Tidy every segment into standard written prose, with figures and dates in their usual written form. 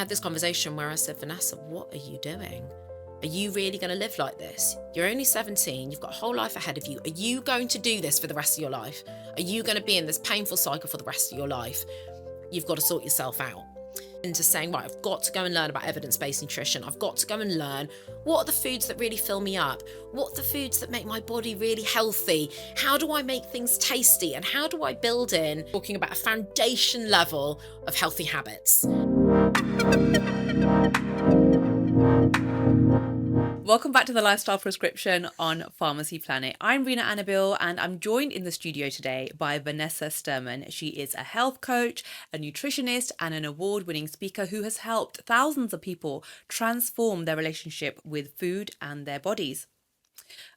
had this conversation where I said, Vanessa, what are you doing? Are you really going to live like this? You're only 17, you've got a whole life ahead of you. Are you going to do this for the rest of your life? Are you going to be in this painful cycle for the rest of your life? You've got to sort yourself out. Into saying, right, I've got to go and learn about evidence-based nutrition. I've got to go and learn what are the foods that really fill me up? What are the foods that make my body really healthy? How do I make things tasty? And how do I build in, talking about a foundation level of healthy habits? Welcome back to the Lifestyle Prescription on Pharmacy Planet. I'm Rena Annobil and I'm joined in the studio today by Vanessa Sturman. She is a health coach, a nutritionist and an award-winning speaker who has helped thousands of people transform their relationship with food and their bodies.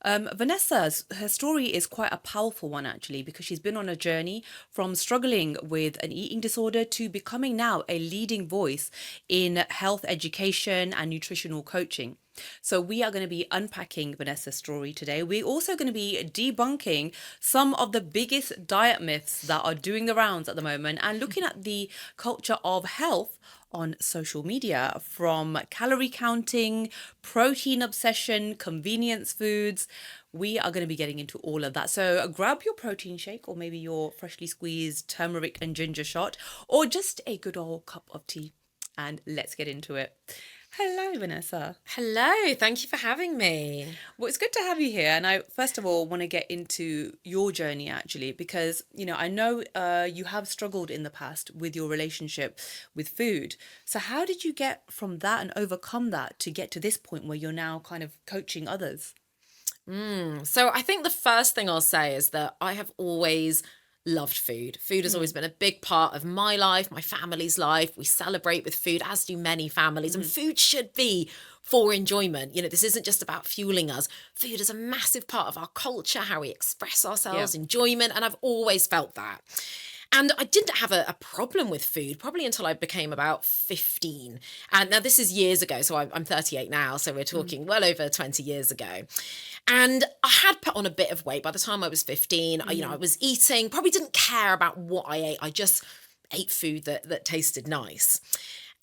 Her story is quite a powerful one actually, because she's been on a journey from struggling with an eating disorder to becoming now a leading voice in health education and nutritional coaching. So we are going to be unpacking Vanessa's story today. We're also going to be debunking some of the biggest diet myths that are doing the rounds at the moment and looking at the culture of health on social media, from calorie counting, protein obsession, convenience foods. We are going to be getting into all of that. So grab your protein shake or maybe your freshly squeezed turmeric and ginger shot or just a good old cup of tea and let's get into it. Hello, Vanessa. Hello, thank you for having me. Well, it's good to have you here. And I, first of all, want to get into your journey, actually, because, I know you have struggled in the past with your relationship with food. So how did you get from that and overcome that to get to this point where you're now kind of coaching others? So I think the first thing I'll say is that I have always loved food. Food has always been a big part of my life, my family's life. We celebrate with food, as do many families. And food should be for enjoyment. This isn't just about fueling us. Food is a massive part of our culture, how we express ourselves, enjoyment. And I've always felt that. And I didn't have a problem with food probably until I became about 15. And now this is years ago. So I'm 38 now. So we're talking well over 20 years ago. And I had put on a bit of weight by the time I was 15. I was eating, probably didn't care about what I ate. I just ate food that tasted nice.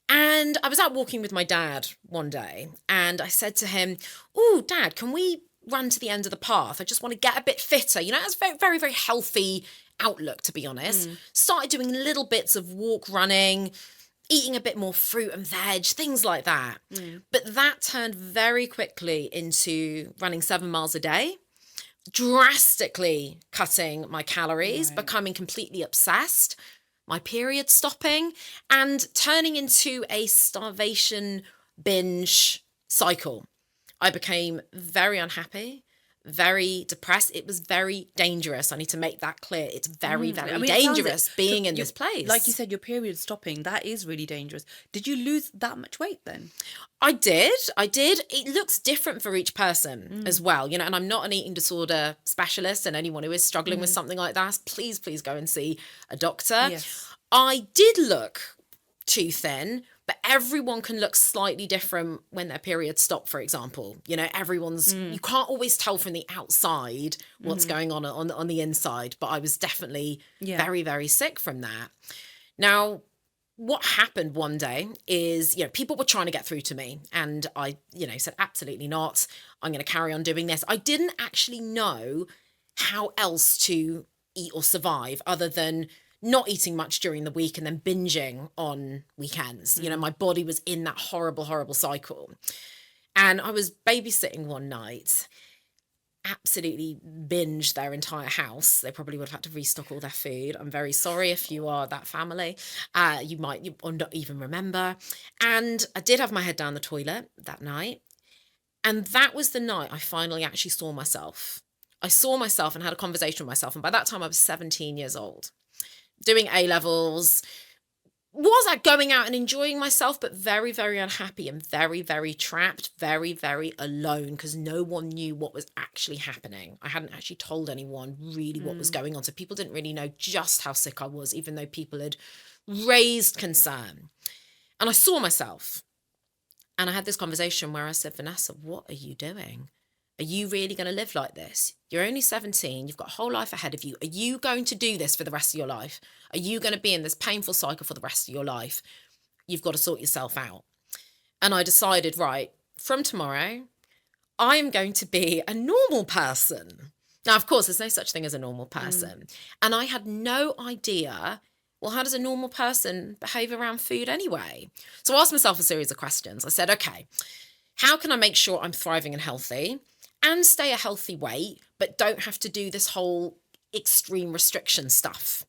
And I was out walking with my dad one day and I said to him, "Oh, Dad, can we run to the end of the path? I just want to get a bit fitter." It's a very, very, very healthy outlook, to be honest. Started doing little bits of walk running, eating a bit more fruit and veg, things like that. But that turned very quickly into running 7 miles a day, drastically cutting my calories, becoming completely obsessed, my period stopping, and turning into a starvation binge cycle. I became very unhappy, very depressed. It was very dangerous. I need to make that clear. It's very, very dangerous being in this place. Like you said, your period stopping, that is really dangerous. Did you lose that much weight then? I did. It looks different for each person as well, and I'm not an eating disorder specialist, and anyone who is struggling with something like that, please go and see a doctor. Yes. I did look too thin, but everyone can look slightly different when their periods stop, for example. Everyone's, you can't always tell from the outside what's going on the inside, but I was definitely very, very sick from that. Now, what happened one day is, people were trying to get through to me and I, said, absolutely not. I'm going to carry on doing this. I didn't actually know how else to eat or survive other than not eating much during the week and then binging on weekends. My body was in that horrible, horrible cycle. And I was babysitting one night, absolutely binged their entire house. They probably would have had to restock all their food. I'm very sorry if you are that family. You might or not even remember. And I did have my head down the toilet that night. And that was the night I finally actually saw myself. I saw myself and had a conversation with myself. And by that time I was 17 years old. Doing A-levels, was I going out and enjoying myself, but very, very unhappy and very, very trapped, very, very alone because no one knew what was actually happening. I hadn't actually told anyone really what was going on. So people didn't really know just how sick I was, even though people had raised concern. And I saw myself and I had this conversation where I said, Vanessa, what are you doing? Are you really going to live like this? You're only 17. You've got a whole life ahead of you. Are you going to do this for the rest of your life? Are you going to be in this painful cycle for the rest of your life? you've got to sort yourself out. And I decided, right, from tomorrow, I am going to be a normal person. Now, of course, there's no such thing as a normal person. And I had no idea, well, how does a normal person behave around food anyway? So I asked myself a series of questions. I said, okay, how can I make sure I'm thriving and healthy and stay a healthy weight, but don't have to do this whole extreme restriction stuff?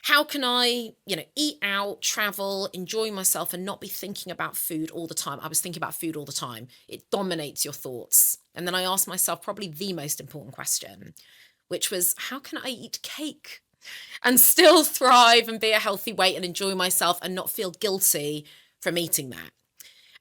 How can I, eat out, travel, enjoy myself and not be thinking about food all the time? I was thinking about food all the time. It dominates your thoughts. And then I asked myself probably the most important question, which was, how can I eat cake and still thrive and be a healthy weight and enjoy myself and not feel guilty from eating that?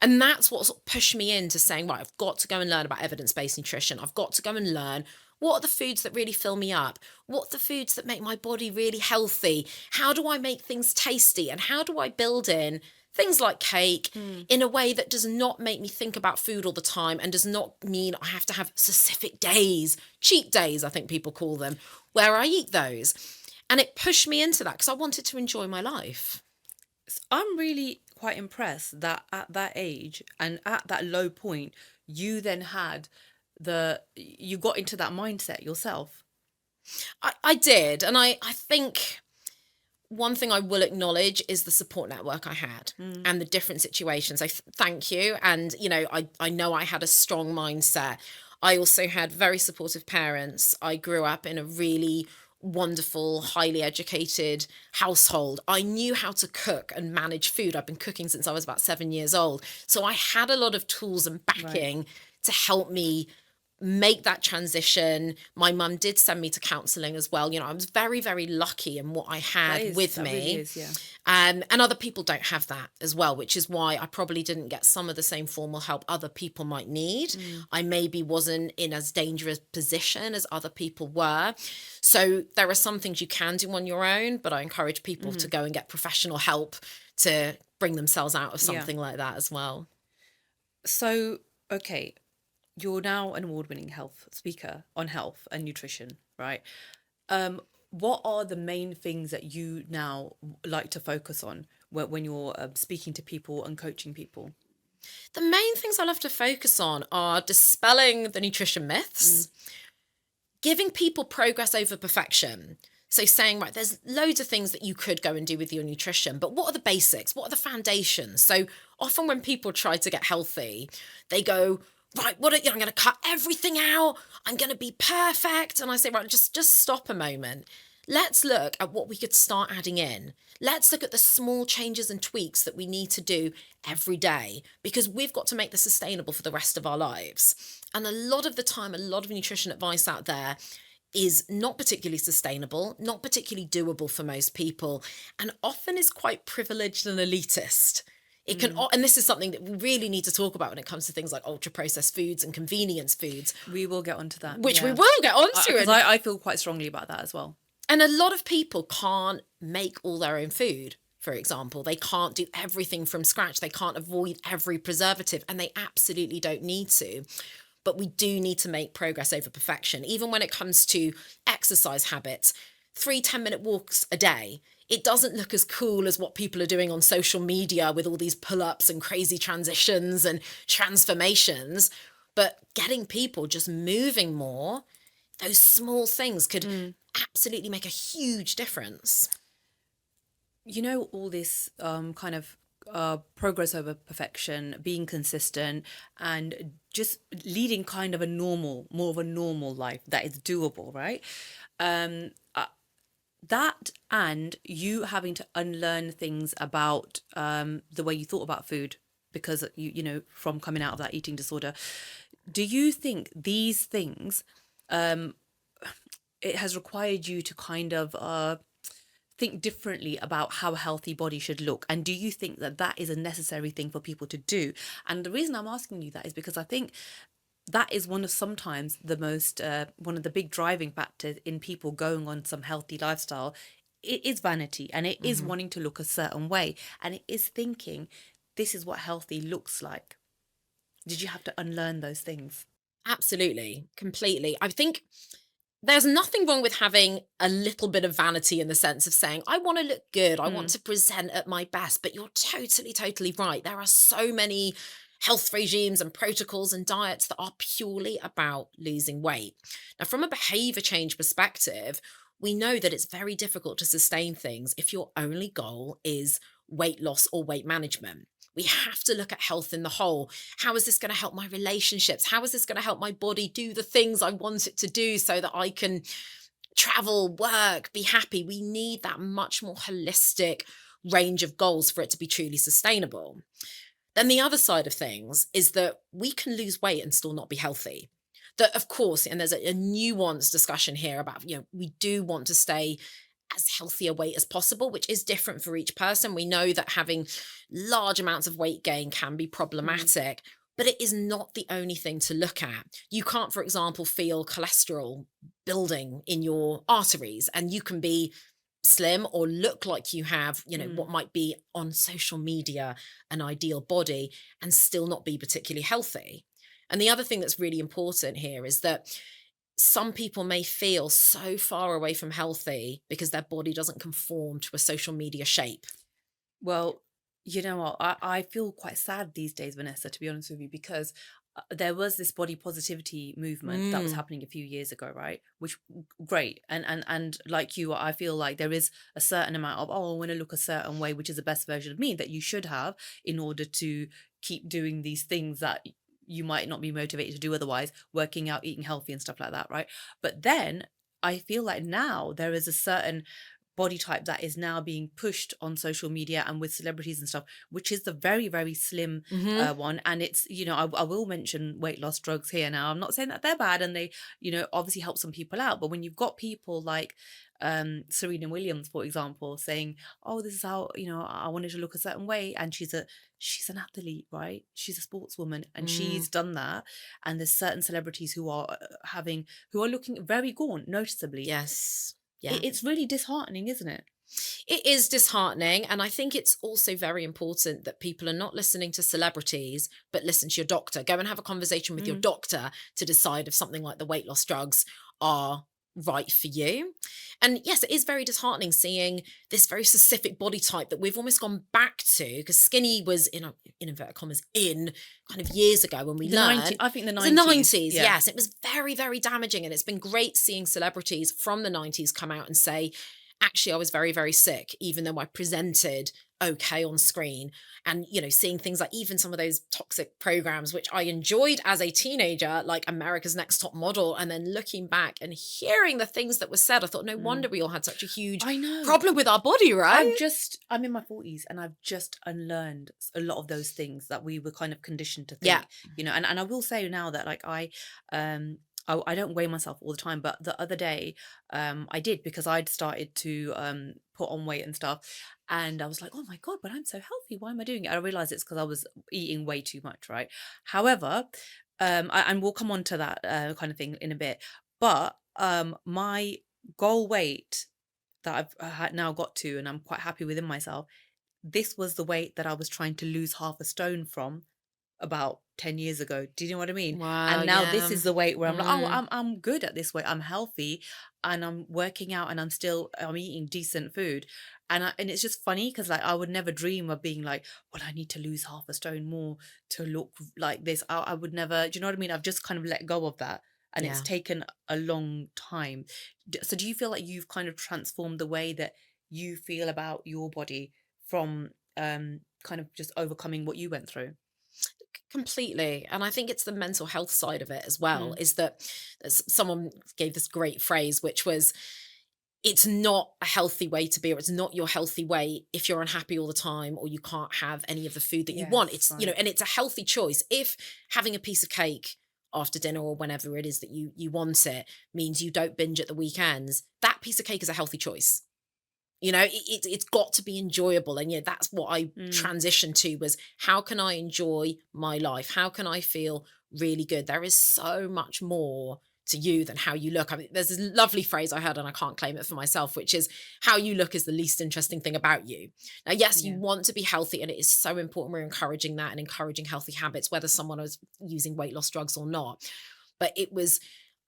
And that's what sort of pushed me into saying, right, I've got to go and learn about evidence-based nutrition. I've got to go and learn what are the foods that really fill me up? What are the foods that make my body really healthy? How do I make things tasty? And how do I build in things like cake in a way that does not make me think about food all the time and does not mean I have to have specific days, cheat days, I think people call them, where I eat those. And it pushed me into that because I wanted to enjoy my life. I'm really quite impressed that at that age and at that low point, you then had you got into that mindset yourself. I did. And I think one thing I will acknowledge is the support network I had and the different situations. Thank you. And, I know I had a strong mindset. I also had very supportive parents. I grew up in a really wonderful, highly educated household. I knew how to cook and manage food. I've been cooking since I was about 7 years old. So I had a lot of tools and backing to help me make that transition. My mum did send me to counselling as well. I was very, very lucky in what I had with That me. really is, yeah. And other people don't have that as well, which is why I probably didn't get some of the same formal help other people might need. I maybe wasn't in as dangerous position as other people were. So there are some things you can do on your own, but I encourage people to go and get professional help to bring themselves out of something like that as well. So, okay, you're now an award-winning health speaker on health and nutrition, right? What are the main things that you now like to focus on when you're speaking to people and coaching people? The main things I love to focus on are dispelling the nutrition myths, giving people progress over perfection. So saying, right, there's loads of things that you could go and do with your nutrition, but what are the basics? What are the foundations? So often when people try to get healthy, they go, right, I'm going to cut everything out. I'm going to be perfect. And I say, right, just stop a moment. Let's look at what we could start adding in. Let's look at the small changes and tweaks that we need to do every day because we've got to make this sustainable for the rest of our lives. And a lot of the time, a lot of nutrition advice out there is not particularly sustainable, not particularly doable for most people, and often is quite privileged and elitist. It can, and this is something that we really need to talk about when it comes to things like ultra processed foods and convenience foods. We will get onto that. Which we will get onto. Because I feel quite strongly about that as well. And a lot of people can't make all their own food, for example. They can't do everything from scratch. They can't avoid every preservative, and they absolutely don't need to. But we do need to make progress over perfection. Even when it comes to exercise habits, 3 10-minute walks a day. It doesn't look as cool as what people are doing on social media with all these pull-ups and crazy transitions and transformations. But getting people just moving more, those small things could absolutely make a huge difference. All this kind of progress over perfection, being consistent, and just leading kind of more of a normal life that is doable, right? That and you having to unlearn things about the way you thought about food because from coming out of that eating disorder. Do you think these things it has required you to kind of think differently about how a healthy body should look? And do you think that that is a necessary thing for people to do? And the reason I'm asking you that is because I think that is one of the big driving factors in people going on some healthy lifestyle. It is vanity, and it is wanting to look a certain way, and it is thinking this is what healthy looks like. Did you have to unlearn those things? Absolutely, completely. I think there's nothing wrong with having a little bit of vanity in the sense of saying, I want to look good, I want Mm, to present at my best. But you're totally, totally right. There are so many health regimes and protocols and diets that are purely about losing weight. Now, from a behavior change perspective, we know that it's very difficult to sustain things if your only goal is weight loss or weight management. We have to look at health in the whole. How is this going to help my relationships? How is this going to help my body do the things I want it to do so that I can travel, work, be happy? We need that much more holistic range of goals for it to be truly sustainable. Then the other side of things is that we can lose weight and still not be healthy. That, of course, and there's a nuanced discussion here about, we do want to stay as healthy a weight as possible, which is different for each person. We know that having large amounts of weight gain can be mm, problematic, but it is not the only thing to look at. You can't, for example, feel cholesterol building in your arteries, and you can be slim or look like you have, what mm. might be on social media an ideal body and still not be particularly healthy. And the other thing that's really important here is that some people may feel so far away from healthy because their body doesn't conform to a social media shape. Well, you know what? I feel quite sad these days, Vanessa, to be honest with you, because there was this body positivity movement that was Mm, happening a few years ago, right? Which great, and like you, I feel like there is a certain amount of, oh, I want to look a certain way, which is the best version of me that you should have in order to keep doing these things that you might not be motivated to do otherwise, working out, eating healthy, and stuff like that, right? But then I feel like now there is a certain body type that is now being pushed on social media and with celebrities and stuff, which is the very, very slim hmm one. And it's, I will mention weight loss drugs here now. I'm not saying that they're bad, and they, obviously help some people out. But when you've got people like Serena Williams, for example, saying, oh, this is how, I wanted to look a certain way. And she's an athlete, right? She's a sportswoman, and mm, she's done that. And there's certain celebrities who are who are looking very gaunt, noticeably. yes. Yeah. It's really disheartening, isn't it? It is disheartening. And I think it's also very important that people are not listening to celebrities, but listen to your doctor. Go and have a conversation with your Mm. doctor to decide if something like the weight loss drugs are right for you. And yes, it is very disheartening seeing this very specific body type that we've almost gone back to, because skinny was in inverted commas in kind of years ago when we The 90, learned. I think the It was the 90s. 90s, Yeah. yes. It was very, very damaging. And it's been great seeing celebrities from the 90s come out and say, actually, I was very, very sick, even though I presented okay on screen. And, seeing things like even some of those toxic programs, which I enjoyed as a teenager, like America's Next Top Model. And then looking back and hearing the things that were said, I thought, no Mm. wonder we all had such a huge I know. problem with our body, right? I'm in my 40s, and I've just unlearned a lot of those things that we were kind of conditioned to Yeah. think, and I will say now that, like, um I don't weigh myself all the time, but the other day I did, because I'd started to put on weight and stuff, and I was like, oh my God, but I'm so healthy. Why am I doing it? I realized it's because I was eating way too much, right? However, and we'll come on to that kind of thing in a bit, but my goal weight that I've now got to, and I'm quite happy within myself. This was the weight that I was trying to lose half a stone from about 10 years ago. Do you know what I mean? Wow. And now this Yeah. is the weight where I'm like, oh, Mm, I'm good at this weight. I'm healthy, and I'm working out, and I'm eating decent food. And it's just funny because, like, I would never dream of being like, well, I need to lose half a stone more to look like this. I would never, do you know what I mean? I've just kind of let go of that. And it's yeah. taken a long time. So do you feel like you've kind of transformed the way that you feel about your body from kind of just overcoming what you went through? Completely. And I think it's the mental health side of it as well, Mm. is that someone gave this great phrase, which was, it's not a healthy way to be, or it's not your healthy way if you're unhappy all the time or you can't have any of the food that you want. Yes, It's, right. and it's a healthy choice. If having a piece of cake after dinner or whenever it is that you want it means you don't binge at the weekends, that piece of cake is a healthy choice. It's got to be enjoyable. And that's what I Mm. transitioned to, was how can I enjoy my life? How can I feel really good? There is so much more to you than how you look. I mean, there's this lovely phrase I heard, and I can't claim it for myself, which is, how you look is the least interesting thing about you. Now, yes, you Yeah. want to be healthy, and it is so important we're encouraging that and encouraging healthy habits, whether someone is using weight loss drugs or not. But it was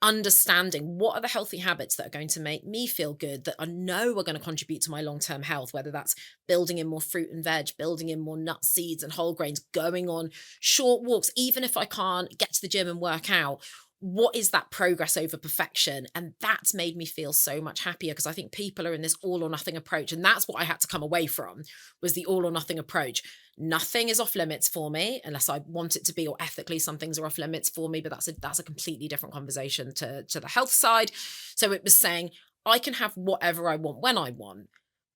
understanding what are the healthy habits that are going to make me feel good, that I know are going to contribute to my long-term health, whether that's building in more fruit and veg, building in more nuts, seeds, and whole grains, going on short walks, even if I can't get to the gym and work out. What is that progress over perfection? And that's made me feel so much happier, because I think people are in this all or nothing approach. And that's what I had to come away from, was the all or nothing approach. Nothing is off limits for me unless I want it to be, or ethically some things are off limits for me, but that's a completely different conversation to the health side. So it was saying I can have whatever I want when I want.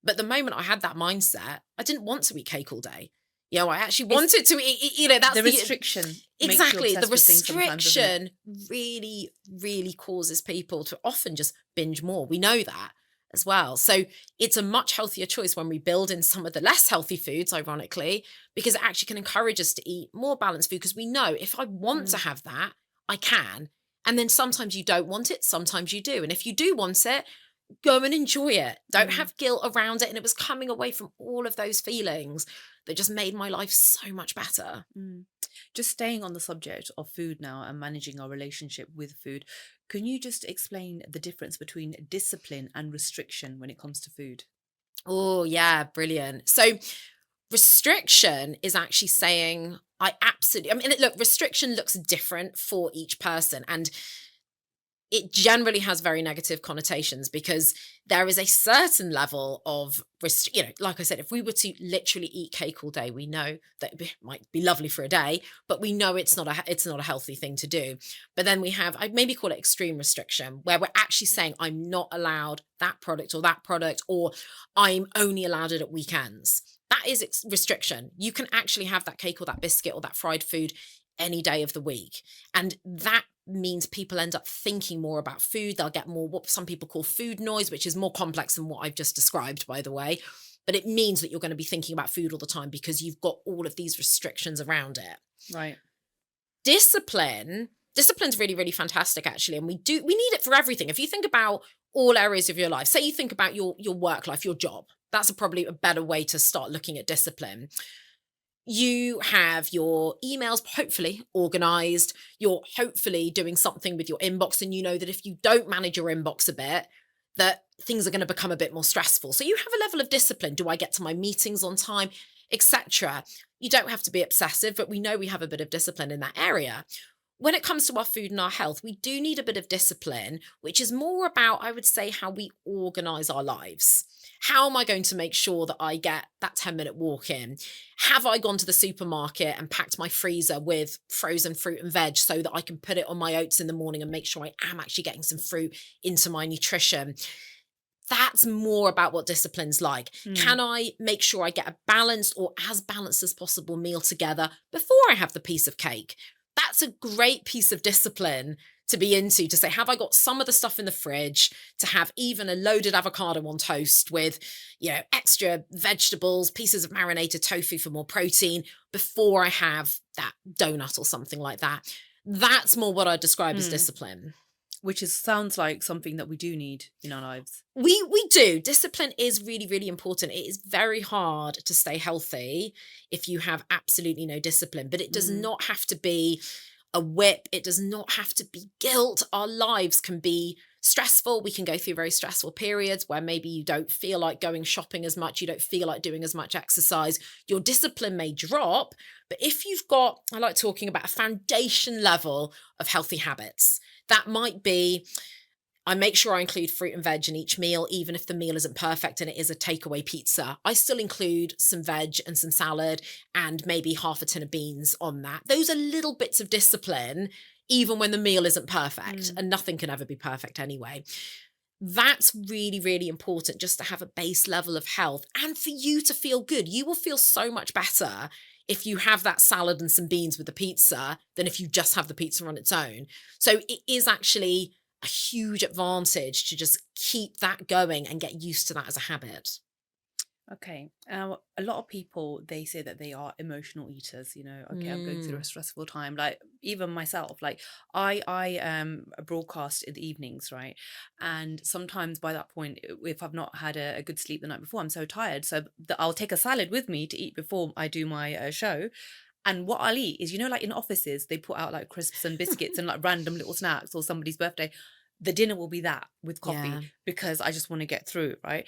But the moment I had that mindset, I didn't want to eat cake all day. I actually It's wanted to eat, that's the restriction makes you exactly, the obsessed with things sometimes, doesn't it? restriction really, really causes people to often just binge more. We know that as well. So it's a much healthier choice when we build in some of the less healthy foods, ironically, because it actually can encourage us to eat more balanced food. Because we know if I want to Mm, have that, I can. And then sometimes you don't want it, sometimes you do. And if you do want it, go and enjoy it. Don't mm. have guilt around it. And it was coming away from all of those feelings that just made my life so much better. Mm. Just staying on the subject of food now and managing our relationship with food, can you just explain the difference between discipline and restriction when it comes to food? Oh, yeah, brilliant. So, restriction is actually saying, I mean, look, restriction looks different for each person. And it generally has very negative connotations, because there is a certain level of like I said, if we were to literally eat cake all day, we know that might be lovely for a day, but we know it's not a healthy thing to do. But then we have, I maybe call it extreme restriction, where we're actually saying I'm not allowed that product, or I'm only allowed it at weekends. That is restriction. You can actually have that cake or that biscuit or that fried food any day of the week. And that means people end up thinking more about food. They'll get more what some people call food noise, which is more complex than what I've just described, by the way. But it means that you're going to be thinking about food all the time because you've got all of these restrictions around it. Right. Discipline's really, really fantastic, actually. And we need it for everything. If you think about all areas of your life, say you think about your work life, your job, that's probably a better way to start looking at discipline. You have your emails hopefully organized. You're hopefully doing something with your inbox, and you know that if you don't manage your inbox a bit, that things are going to become a bit more stressful. So you have a level of discipline. Do I get to my meetings on time, etc.? You don't have to be obsessive, but we know we have a bit of discipline in that area. When it comes to our food and our health, we do need a bit of discipline, which is more about, I would say, how we organize our lives. How am I going to make sure that I get that 10-minute walk in? Have I gone to the supermarket and packed my freezer with frozen fruit and veg so that I can put it on my oats in the morning and make sure I am actually getting some fruit into my nutrition? That's more about what discipline's like. Mm. Can I make sure I get a balanced, or as balanced as possible, meal together before I have the piece of cake? That's a great piece of discipline to be into, to say, have I got some of the stuff in the fridge, to have even a loaded avocado on toast with, extra vegetables, pieces of marinated tofu for more protein before I have that donut or something like that. That's more what I describe as Mm. discipline. Which sounds like something that we do need in our lives. We do. Discipline is really, really important. It is very hard to stay healthy if you have absolutely no discipline, but it does Mm. not have to be a whip. It does not have to be guilt. Our lives can be stressful. We can go through very stressful periods where maybe you don't feel like going shopping as much. You don't feel like doing as much exercise. Your discipline may drop, but if you've got, I like talking about a foundation level of healthy habits, that might be, I make sure I include fruit and veg in each meal, even if the meal isn't perfect and it is a takeaway pizza. I still include some veg and some salad and maybe half a tin of beans on that. Those are little bits of discipline, even when the meal isn't perfect, Mm. and nothing can ever be perfect anyway. That's really, really important, just to have a base level of health and for you to feel good. You will feel so much better if you have that salad and some beans with the pizza than if you just have the pizza on its own. So it is actually a huge advantage to just keep that going and get used to that as a habit. Okay. A lot of people, they say that they are emotional eaters. Okay, I'm going through a Mm. stressful time. Like even myself, like I broadcast in the evenings, right? And sometimes by that point, if I've not had a good sleep the night before, I'm so tired. So I'll take a salad with me to eat before I do my show. And what I'll eat is, like in offices, they put out like crisps and biscuits and like random little snacks or somebody's birthday. The dinner will be that with coffee Yeah. because I just want to get through, right?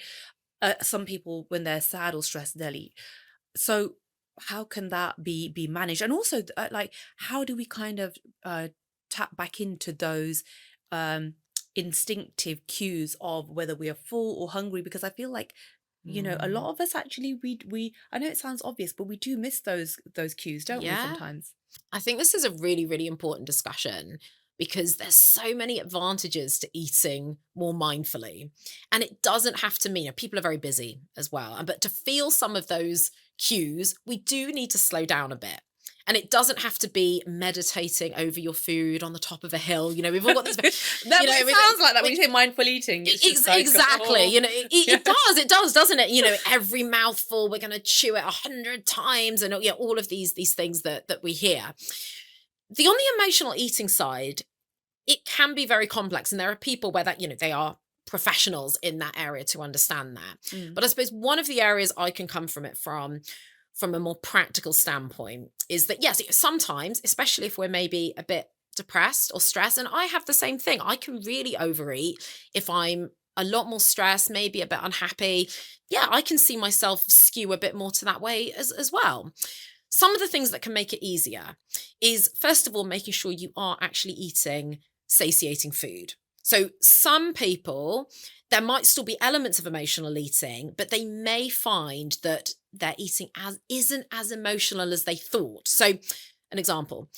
Some people, when they're sad or stressed, they'll eat. So how can that be managed? And also, like, how do we kind of tap back into those instinctive cues of whether we are full or hungry? Because I feel like, a lot of us actually, we I know it sounds obvious, but we do miss those cues, don't we, Yeah. sometimes? I think this is a really, really important discussion because there's so many advantages to eating more mindfully. And it doesn't have to mean, people are very busy as well. But to feel some of those cues, we do need to slow down a bit. And it doesn't have to be meditating over your food on the top of a hill. We've all got these, It sounds like that when you say mindful eating. It's just like, exactly. oh. It does, doesn't it? Every mouthful, we're going to chew it 100 times and all of these things that we hear. On the emotional eating side, it can be very complex. And there are people where that, they are professionals in that area to understand that. But I suppose one of the areas I can come from it from a more practical standpoint is that, yes, sometimes, especially if we're maybe a bit depressed or stressed, and I have the same thing, I can really overeat if I'm a lot more stressed, maybe a bit unhappy. Yeah, I can see myself skew a bit more to that way as well. Some of the things that can make it easier is, first of all, making sure you are actually eating satiating food. So some people, there might still be elements of emotional eating, but they may find that their eating isn't as emotional as they thought. So an example,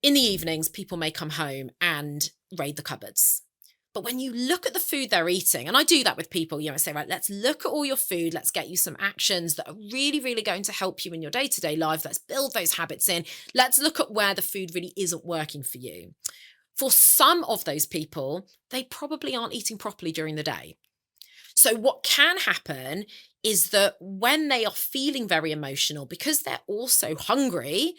in the evenings, people may come home and raid the cupboards. But when you look at the food they're eating, and I do that with people, I say, right, let's look at all your food. Let's get you some actions that are really, really going to help you in your day-to-day life. Let's build those habits in. Let's look at where the food really isn't working for you. For some of those people, they probably aren't eating properly during the day. So what can happen is that when they are feeling very emotional, because they're also hungry,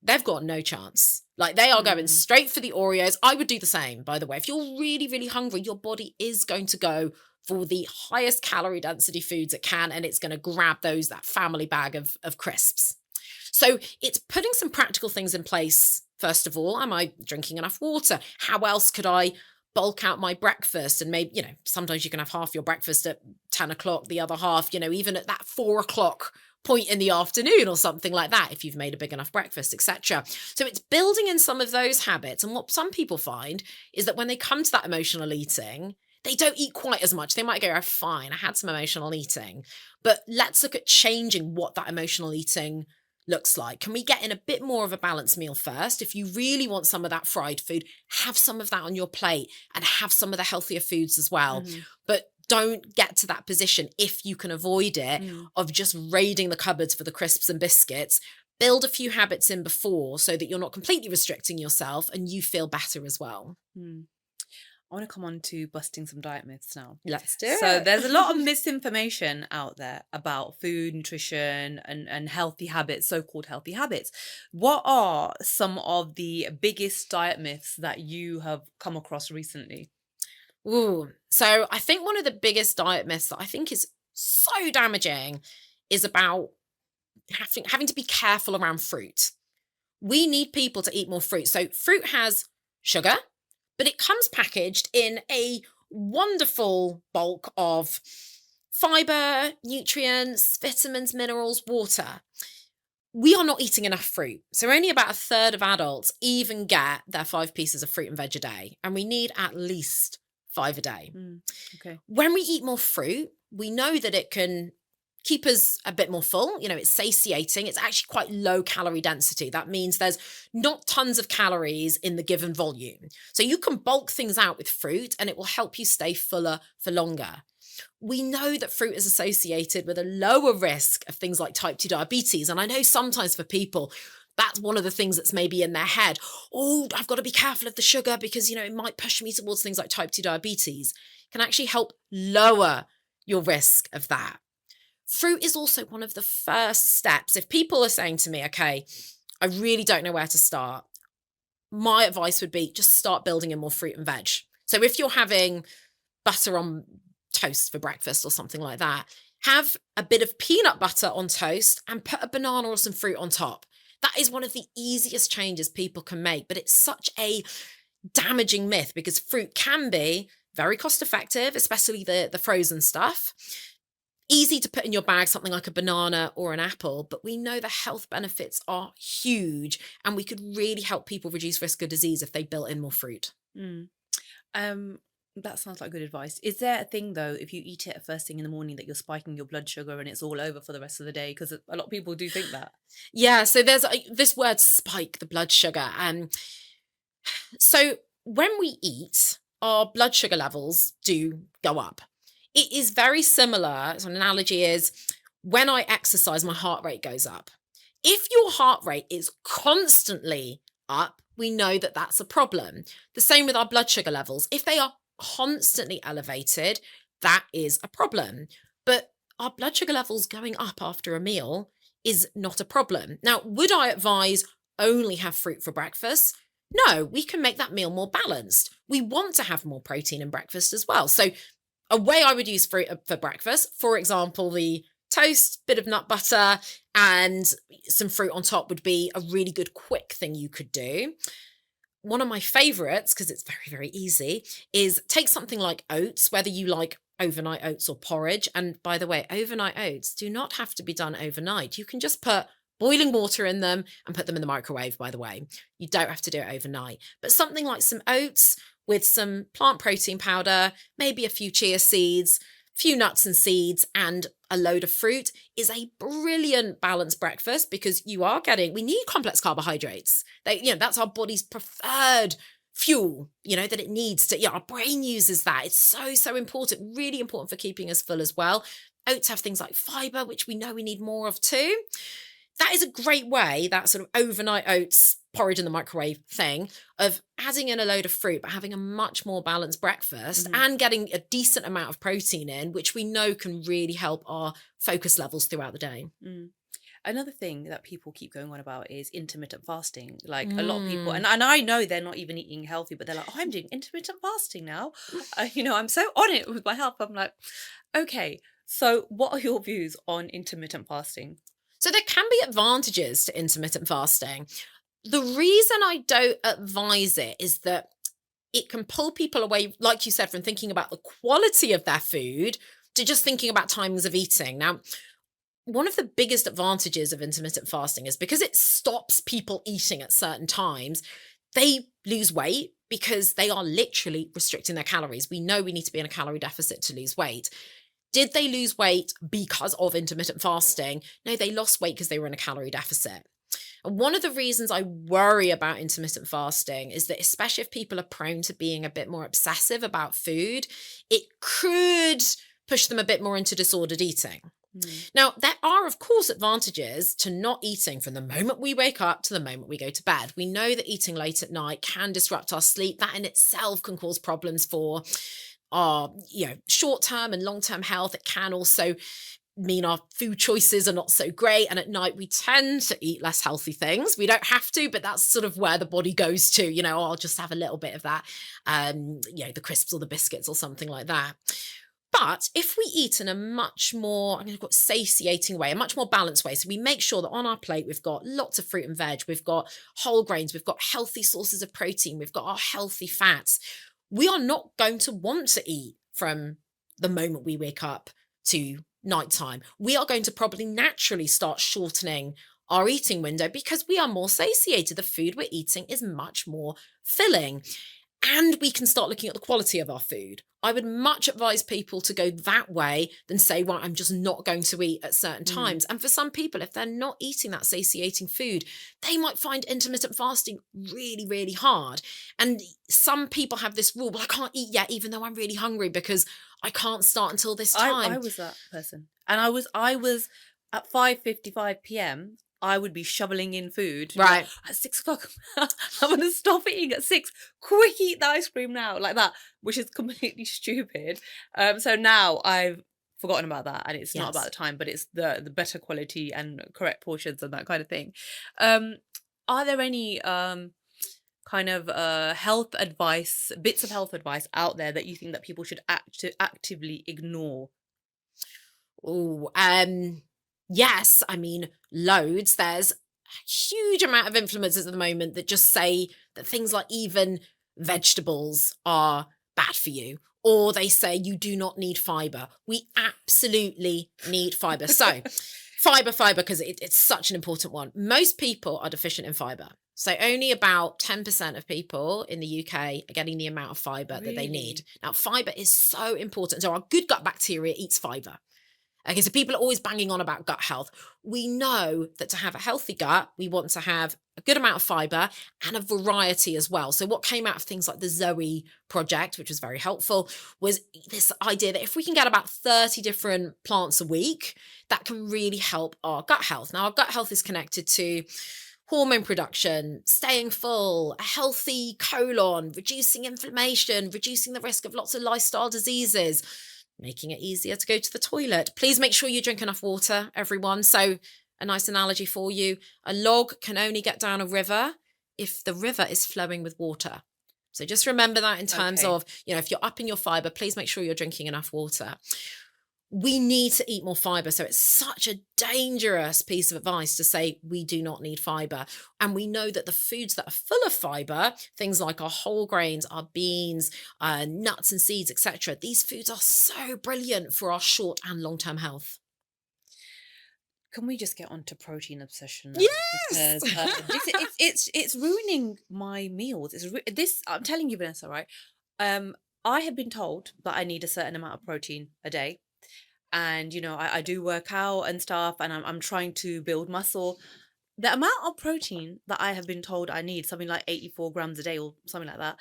they've got no chance. Like, they are going straight for the Oreos. I would do the same, by the way. If you're really, really hungry, your body is going to go for the highest calorie density foods it can, and it's going to grab that family bag of crisps. So it's putting some practical things in place. First of all, am I drinking enough water? How else could I bulk out my breakfast? And maybe, sometimes you can have half your breakfast at 10 o'clock, the other half, even at that 4 o'clock point in the afternoon or something like that, if you've made a big enough breakfast, etc. So it's building in some of those habits. And what some people find is that when they come to that emotional eating, they don't eat quite as much. They might go, oh, fine, I had some emotional eating. But let's look at changing what that emotional eating looks like. Can we get in a bit more of a balanced meal first? If you really want some of that fried food, have some of that on your plate and have some of the healthier foods as well. But don't get to that position, if you can avoid it, of just raiding the cupboards for the crisps and biscuits. Build a few habits in before so that you're not completely restricting yourself and you feel better as well. I want to come on to busting some diet myths now. Let's do it. So there's a lot of misinformation out there about food, nutrition, and healthy habits, so-called healthy habits. What are some of the biggest diet myths that you have come across recently? So I think one of the biggest diet myths that I think is so damaging is about having to be careful around fruit. We need people to eat more fruit. So fruit has sugar, but it comes packaged in a wonderful bulk of fiber, nutrients, vitamins, minerals, water. We are not eating enough fruit. So only about a third of adults even get their 5 pieces of fruit and veg a day. And we need at least 5 a day. Okay. When we eat more fruit, we know that it can keep us a bit more full. It's satiating. It's actually quite low calorie density. That means there's not tons of calories in the given volume. So you can bulk things out with fruit and it will help you stay fuller for longer. We know that fruit is associated with a lower risk of things like type 2 diabetes. And I know sometimes for people, that's one of the things that's maybe in their head. Oh, I've got to be careful of the sugar because, it might push me towards things like type 2 diabetes. It can actually help lower your risk of that. Fruit is also one of the first steps. If people are saying to me, okay, I really don't know where to start, my advice would be just start building in more fruit and veg. So if you're having butter on toast for breakfast or something like that, have a bit of peanut butter on toast and put a banana or some fruit on top. That is one of the easiest changes people can make, but it's such a damaging myth because fruit can be very cost effective, especially the frozen stuff. Easy to put in your bag, something like a banana or an apple, but we know the health benefits are huge and we could really help people reduce risk of disease if they built in more fruit. Mm. That sounds like good advice. Is there a thing though, if you eat it first thing in the morning, that you're spiking your blood sugar and it's all over for the rest of the day? Because a lot of people do think that. Yeah, so there's this word spike the blood sugar. So when we eat, our blood sugar levels do go up. It is very similar. So an analogy is when I exercise, my heart rate goes up. If your heart rate is constantly up, we know that that's a problem. The same with our blood sugar levels. If they are constantly elevated, that is a problem. But our blood sugar levels going up after a meal is not a problem. Now, would I advise only have fruit for breakfast? No, we can make that meal more balanced. We want to have more protein in breakfast as well. So a way I would use fruit for breakfast, for example, the toast, bit of nut butter, and some fruit on top would be a really good quick thing you could do. One of my favorites, because it's very, very easy, is take something like oats, whether you like overnight oats or porridge. And by the way, overnight oats do not have to be done overnight. You can just put boiling water in them and put them in the microwave, by the way. You don't have to do it overnight. But something like some oats with some plant protein powder, maybe a few chia seeds, few nuts and seeds, and a load of fruit is a brilliant balanced breakfast because we need complex carbohydrates. That's our body's preferred fuel, that it needs to, our brain uses that. It's so, so important, really important for keeping us full as well. Oats have things like fiber, which we know we need more of too. That is a great way, that sort of overnight oats porridge in the microwave thing, of adding in a load of fruit, but having a much more balanced breakfast and getting a decent amount of protein in, which we know can really help our focus levels throughout the day. Another thing that people keep going on about is intermittent fasting. Like a lot of people, and I know they're not even eating healthy, but they're like, oh, I'm doing intermittent fasting now. I'm so on it with my health. I'm like, okay, so what are your views on intermittent fasting? So there can be advantages to intermittent fasting. The reason I don't advise it is that it can pull people away, like you said, from thinking about the quality of their food to just thinking about timings of eating. Now, one of the biggest advantages of intermittent fasting is because it stops people eating at certain times, they lose weight because they are literally restricting their calories. We know we need to be in a calorie deficit to lose weight. Did they lose weight because of intermittent fasting? No, they lost weight because they were in a calorie deficit. And one of the reasons I worry about intermittent fasting is that, especially if people are prone to being a bit more obsessive about food, it could push them a bit more into disordered eating. Now, there are, of course, advantages to not eating from the moment we wake up to the moment we go to bed. We know that eating late at night can disrupt our sleep. That in itself can cause problems for our short-term and long-term health. It can also mean our food choices are not so great, and at night we tend to eat less healthy things. We don't have to, but that's sort of where the body goes to, I'll just have a little bit of that, the crisps or the biscuits or something like that. But if we eat in a much more, satiating way, a much more balanced way, so we make sure that on our plate we've got lots of fruit and veg, we've got whole grains, we've got healthy sources of protein, we've got our healthy fats, we are not going to want to eat from the moment we wake up to nighttime. We are going to probably naturally start shortening our eating window because we are more satiated. The food we're eating is much more filling. And we can start looking at the quality of our food. I would much advise people to go that way than say, well, I'm just not going to eat at certain times. And for some people, if they're not eating that satiating food, they might find intermittent fasting really, really hard. And some people have this rule, well, I can't eat yet, even though I'm really hungry because I can't start until this time. I was that person. And I was at 5:55 p.m. I would be shoveling in food. Right. At 6 o'clock, I'm going to stop eating at 6. Quick, eat the ice cream now. Like that, which is completely stupid. So now I've forgotten about that. And it's not about the time, but it's the better quality and correct portions and that kind of thing. Are there any kind of health advice, bits of health advice out there that you think that people should actively ignore? Yes, loads. There's huge amount of influencers at the moment that just say that things like even vegetables are bad for you, or they say you do not need fiber. We absolutely need fiber. So fiber, because it's such an important one. Most people are deficient in fiber. So only about 10% of people in the UK are getting the amount of fiber that they need. Now, fiber is so important. So our good gut bacteria eats fiber. Okay, so people are always banging on about gut health. We know that to have a healthy gut, we want to have a good amount of fiber and a variety as well. So what came out of things like the Zoe project, which was very helpful, was this idea that if we can get about 30 different plants a week, that can really help our gut health. Now, our gut health is connected to hormone production, staying full, a healthy colon, reducing inflammation, reducing the risk of lots of lifestyle diseases, making it easier to go to the toilet. Please make sure you drink enough water, everyone. So a nice analogy for you, a log can only get down a river if the river is flowing with water. So just remember that in terms of, if you're upping your fiber, please make sure you're drinking enough water. We need to eat more fiber. So it's such a dangerous piece of advice to say we do not need fiber. And we know that the foods that are full of fiber, things like our whole grains, our beans, nuts and seeds, etc., these foods are so brilliant for our short and long-term health. Can we just get on to protein obsession now? Yes! Because it's ruining my meals. I'm telling you, Vanessa, right? I have been told that I need a certain amount of protein a day. And, I do work out and stuff, and I'm trying to build muscle. The amount of protein that I have been told I need, something like 84 grams a day or something like that,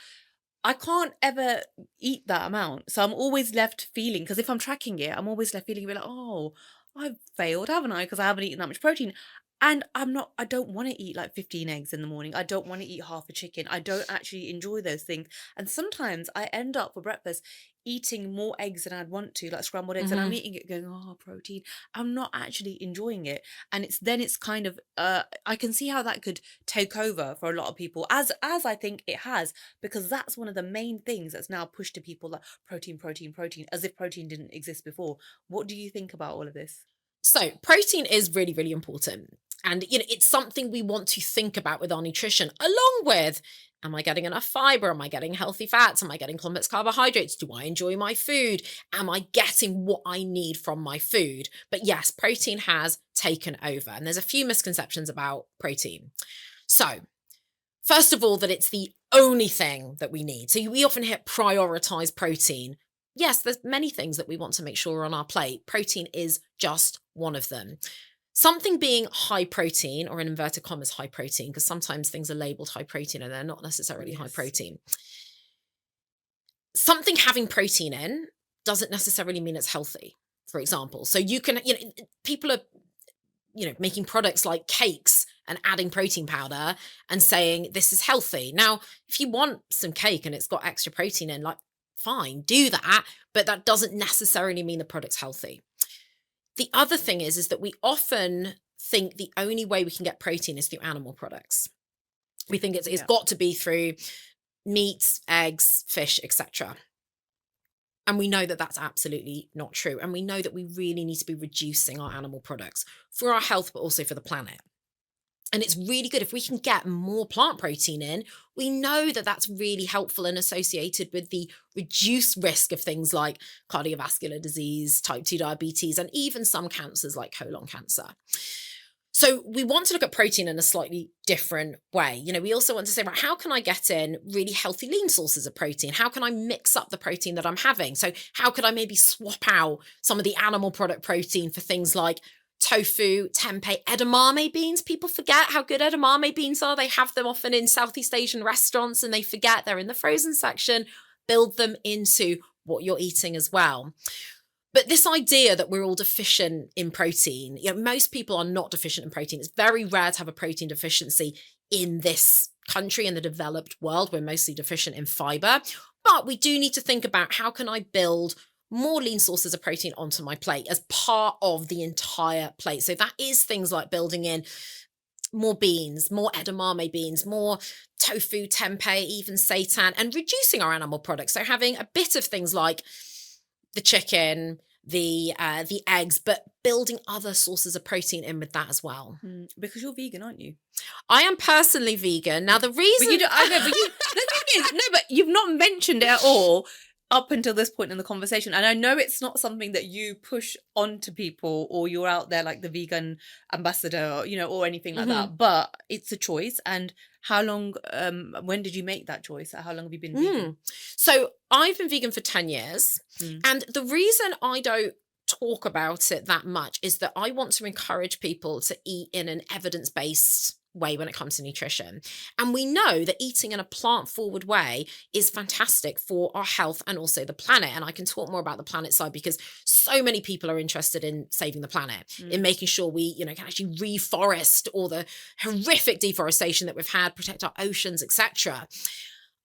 I can't ever eat that amount. So I'm always left feeling, because if I'm tracking it, I'm always left feeling a bit like, oh, I've failed, haven't I? Because I haven't eaten that much protein. And I don't want to eat like 15 eggs in the morning. I don't want to eat half a chicken. I don't actually enjoy those things. And sometimes I end up for breakfast eating more eggs than I'd want to, like scrambled eggs, and I'm eating it going, oh, protein. I'm not actually enjoying it. And it's kind of, I can see how that could take over for a lot of people, as I think it has, because that's one of the main things that's now pushed to people, like protein, as if protein didn't exist before. What do you think about all of this? So protein is really, really important. And, it's something we want to think about with our nutrition, along with, am I getting enough fiber? Am I getting healthy fats? Am I getting complex carbohydrates? Do I enjoy my food? Am I getting what I need from my food? But yes, protein has taken over. And there's a few misconceptions about protein. So first of all, that it's the only thing that we need. So we often hear prioritize protein. Yes, there's many things that we want to make sure are on our plate. Protein is just one of them. Something being high protein, or in inverted commas, high protein, because sometimes things are labeled high protein and they're not necessarily high protein. Something having protein in doesn't necessarily mean it's healthy, for example. So you can, people are, making products like cakes and adding protein powder and saying this is healthy. Now, if you want some cake and it's got extra protein in, like, fine, do that, but that doesn't necessarily mean the product's healthy. The other thing is that we often think the only way we can get protein is through animal products. We think it's got to be through meats, eggs, fish, etc. And we know that that's absolutely not true. And we know that we really need to be reducing our animal products for our health, but also for the planet. And it's really good if we can get more plant protein in. We know that that's really helpful and associated with the reduced risk of things like cardiovascular disease, type 2 diabetes, and even some cancers like colon cancer. So we want to look at protein in a slightly different way. We also want to say, right, how can I get in really healthy lean sources of protein? How can I mix up the protein that I'm having? So how could I maybe swap out some of the animal product protein for things like tofu, tempeh, edamame beans? People forget how good edamame beans are. They have them often in Southeast Asian restaurants and they forget they're in the frozen section. Build them into what you're eating as well. But this idea that we're all deficient in protein, most people are not deficient in protein. It's very rare to have a protein deficiency in this country, in the developed world. We're mostly deficient in fiber. But we do need to think about, how can I build more lean sources of protein onto my plate as part of the entire plate? So that is things like building in more beans, more edamame beans, more tofu, tempeh, even seitan, and reducing our animal products. So having a bit of things like the chicken, the eggs, but building other sources of protein in with that as well. Because you're vegan, aren't you? I am personally vegan. Now, the reason... But you don't, I know, but the thing is, no, but you've not mentioned it at all up until this point in the conversation. And I know it's not something that you push onto people, or you're out there like the vegan ambassador, or anything like that, but it's a choice. And how long, when did you make that choice? How long have you been vegan? So I've been vegan for 10 years. And the reason I don't talk about it that much is that I want to encourage people to eat in an evidence-based way when it comes to nutrition. And we know that eating in a plant-forward way is fantastic for our health and also the planet. And I can talk more about the planet side because so many people are interested in saving the planet, in making sure we, can actually reforest all the horrific deforestation that we've had, protect our oceans, etc.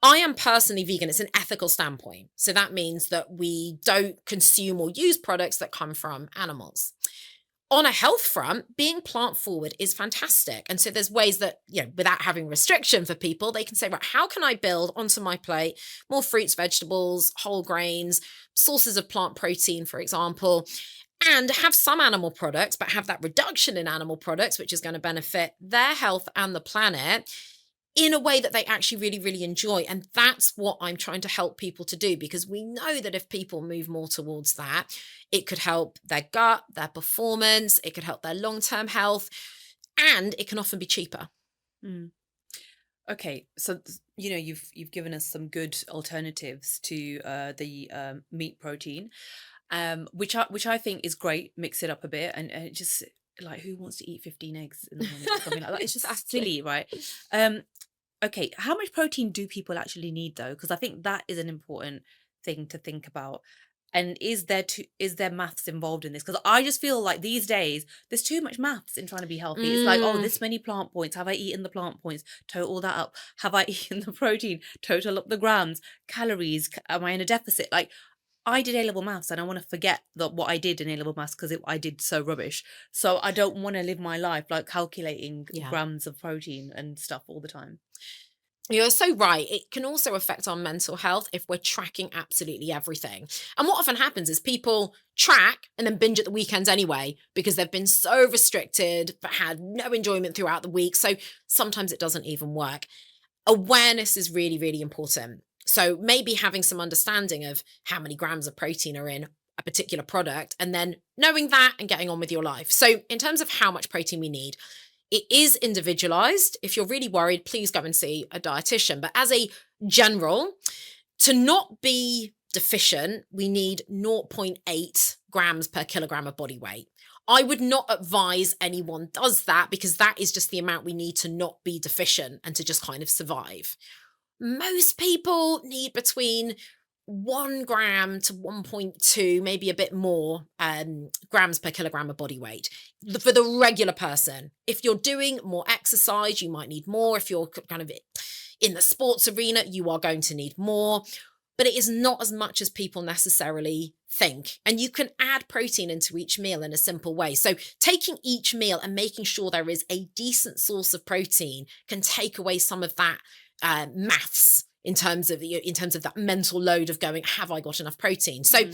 I am personally vegan. It's an ethical standpoint. So that means that we don't consume or use products that come from animals. On a health front, being plant forward is fantastic. And so there's ways that, without having restriction for people, they can say, right, how can I build onto my plate more fruits, vegetables, whole grains, sources of plant protein, for example, and have some animal products, but have that reduction in animal products, which is going to benefit their health and the planet in a way that they actually really, really enjoy. And that's what I'm trying to help people to do, because we know that if people move more towards that, it could help their gut, their performance, it could help their long-term health, and it can often be cheaper. Okay, so you've given us some good alternatives to the meat protein, which I think is great. Mix it up a bit, and it just, like, who wants to eat 15 eggs in the morning or something like that? It's just silly, right? Okay, how much protein do people actually need though? Because I think that is an important thing to think about. And is there maths involved in this? Because I just feel like these days there's too much maths in trying to be healthy. It's like, oh, this many plant points. Have I eaten the plant points? Total that up. Have I eaten the protein? Total up the grams. Calories. Am I in a deficit? Like, I did A-level maths and I want to forget what I did in A-level maths because I did so rubbish. So I don't want to live my life like calculating grams of protein and stuff all the time. You're so right. It can also affect our mental health if we're tracking absolutely everything. And what often happens is people track and then binge at the weekends anyway, because they've been so restricted but had no enjoyment throughout the week. So sometimes it doesn't even work. Awareness is really, really important. So maybe having some understanding of how many grams of protein are in a particular product, and then knowing that and getting on with your life. So in terms of how much protein we need, it is individualized. If you're really worried, please go and see a dietitian. But as a general, to not be deficient, we need 0.8 grams per kilogram of body weight. I would not advise anyone does that, because that is just the amount we need to not be deficient and to just kind of survive. Most people need between 1 gram to 1.2, maybe a bit more grams per kilogram of body weight for the regular person. If you're doing more exercise, you might need more. If you're kind of in the sports arena, you are going to need more. But it is not as much as people necessarily think. And you can add protein into each meal in a simple way. So taking each meal and making sure there is a decent source of protein can take away some of that maths in terms of that mental load of going, have I got enough protein? So,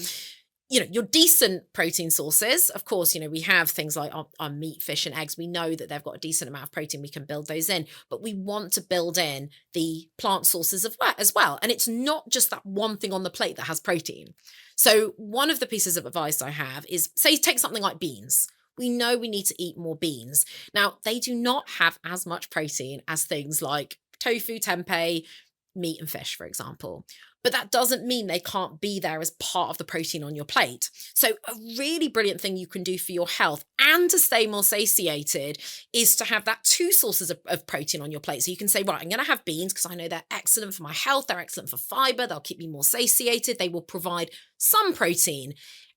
your decent protein sources, of course, we have things like our meat, fish, and eggs. We know that they've got a decent amount of protein. We can build those in, but we want to build in the plant sources as well. And it's not just that one thing on the plate that has protein. So one of the pieces of advice I have is, say, take something like beans. We know we need to eat more beans. Now, they do not have as much protein as things like tofu, tempeh, meat and fish, for example. But that doesn't mean they can't be there as part of the protein on your plate. So a really brilliant thing you can do for your health and to stay more satiated is to have that 2 sources of protein on your plate. So you can say, right, I'm going to have beans because I know they're excellent for my health. They're excellent for fiber. They'll keep me more satiated. They will provide some protein.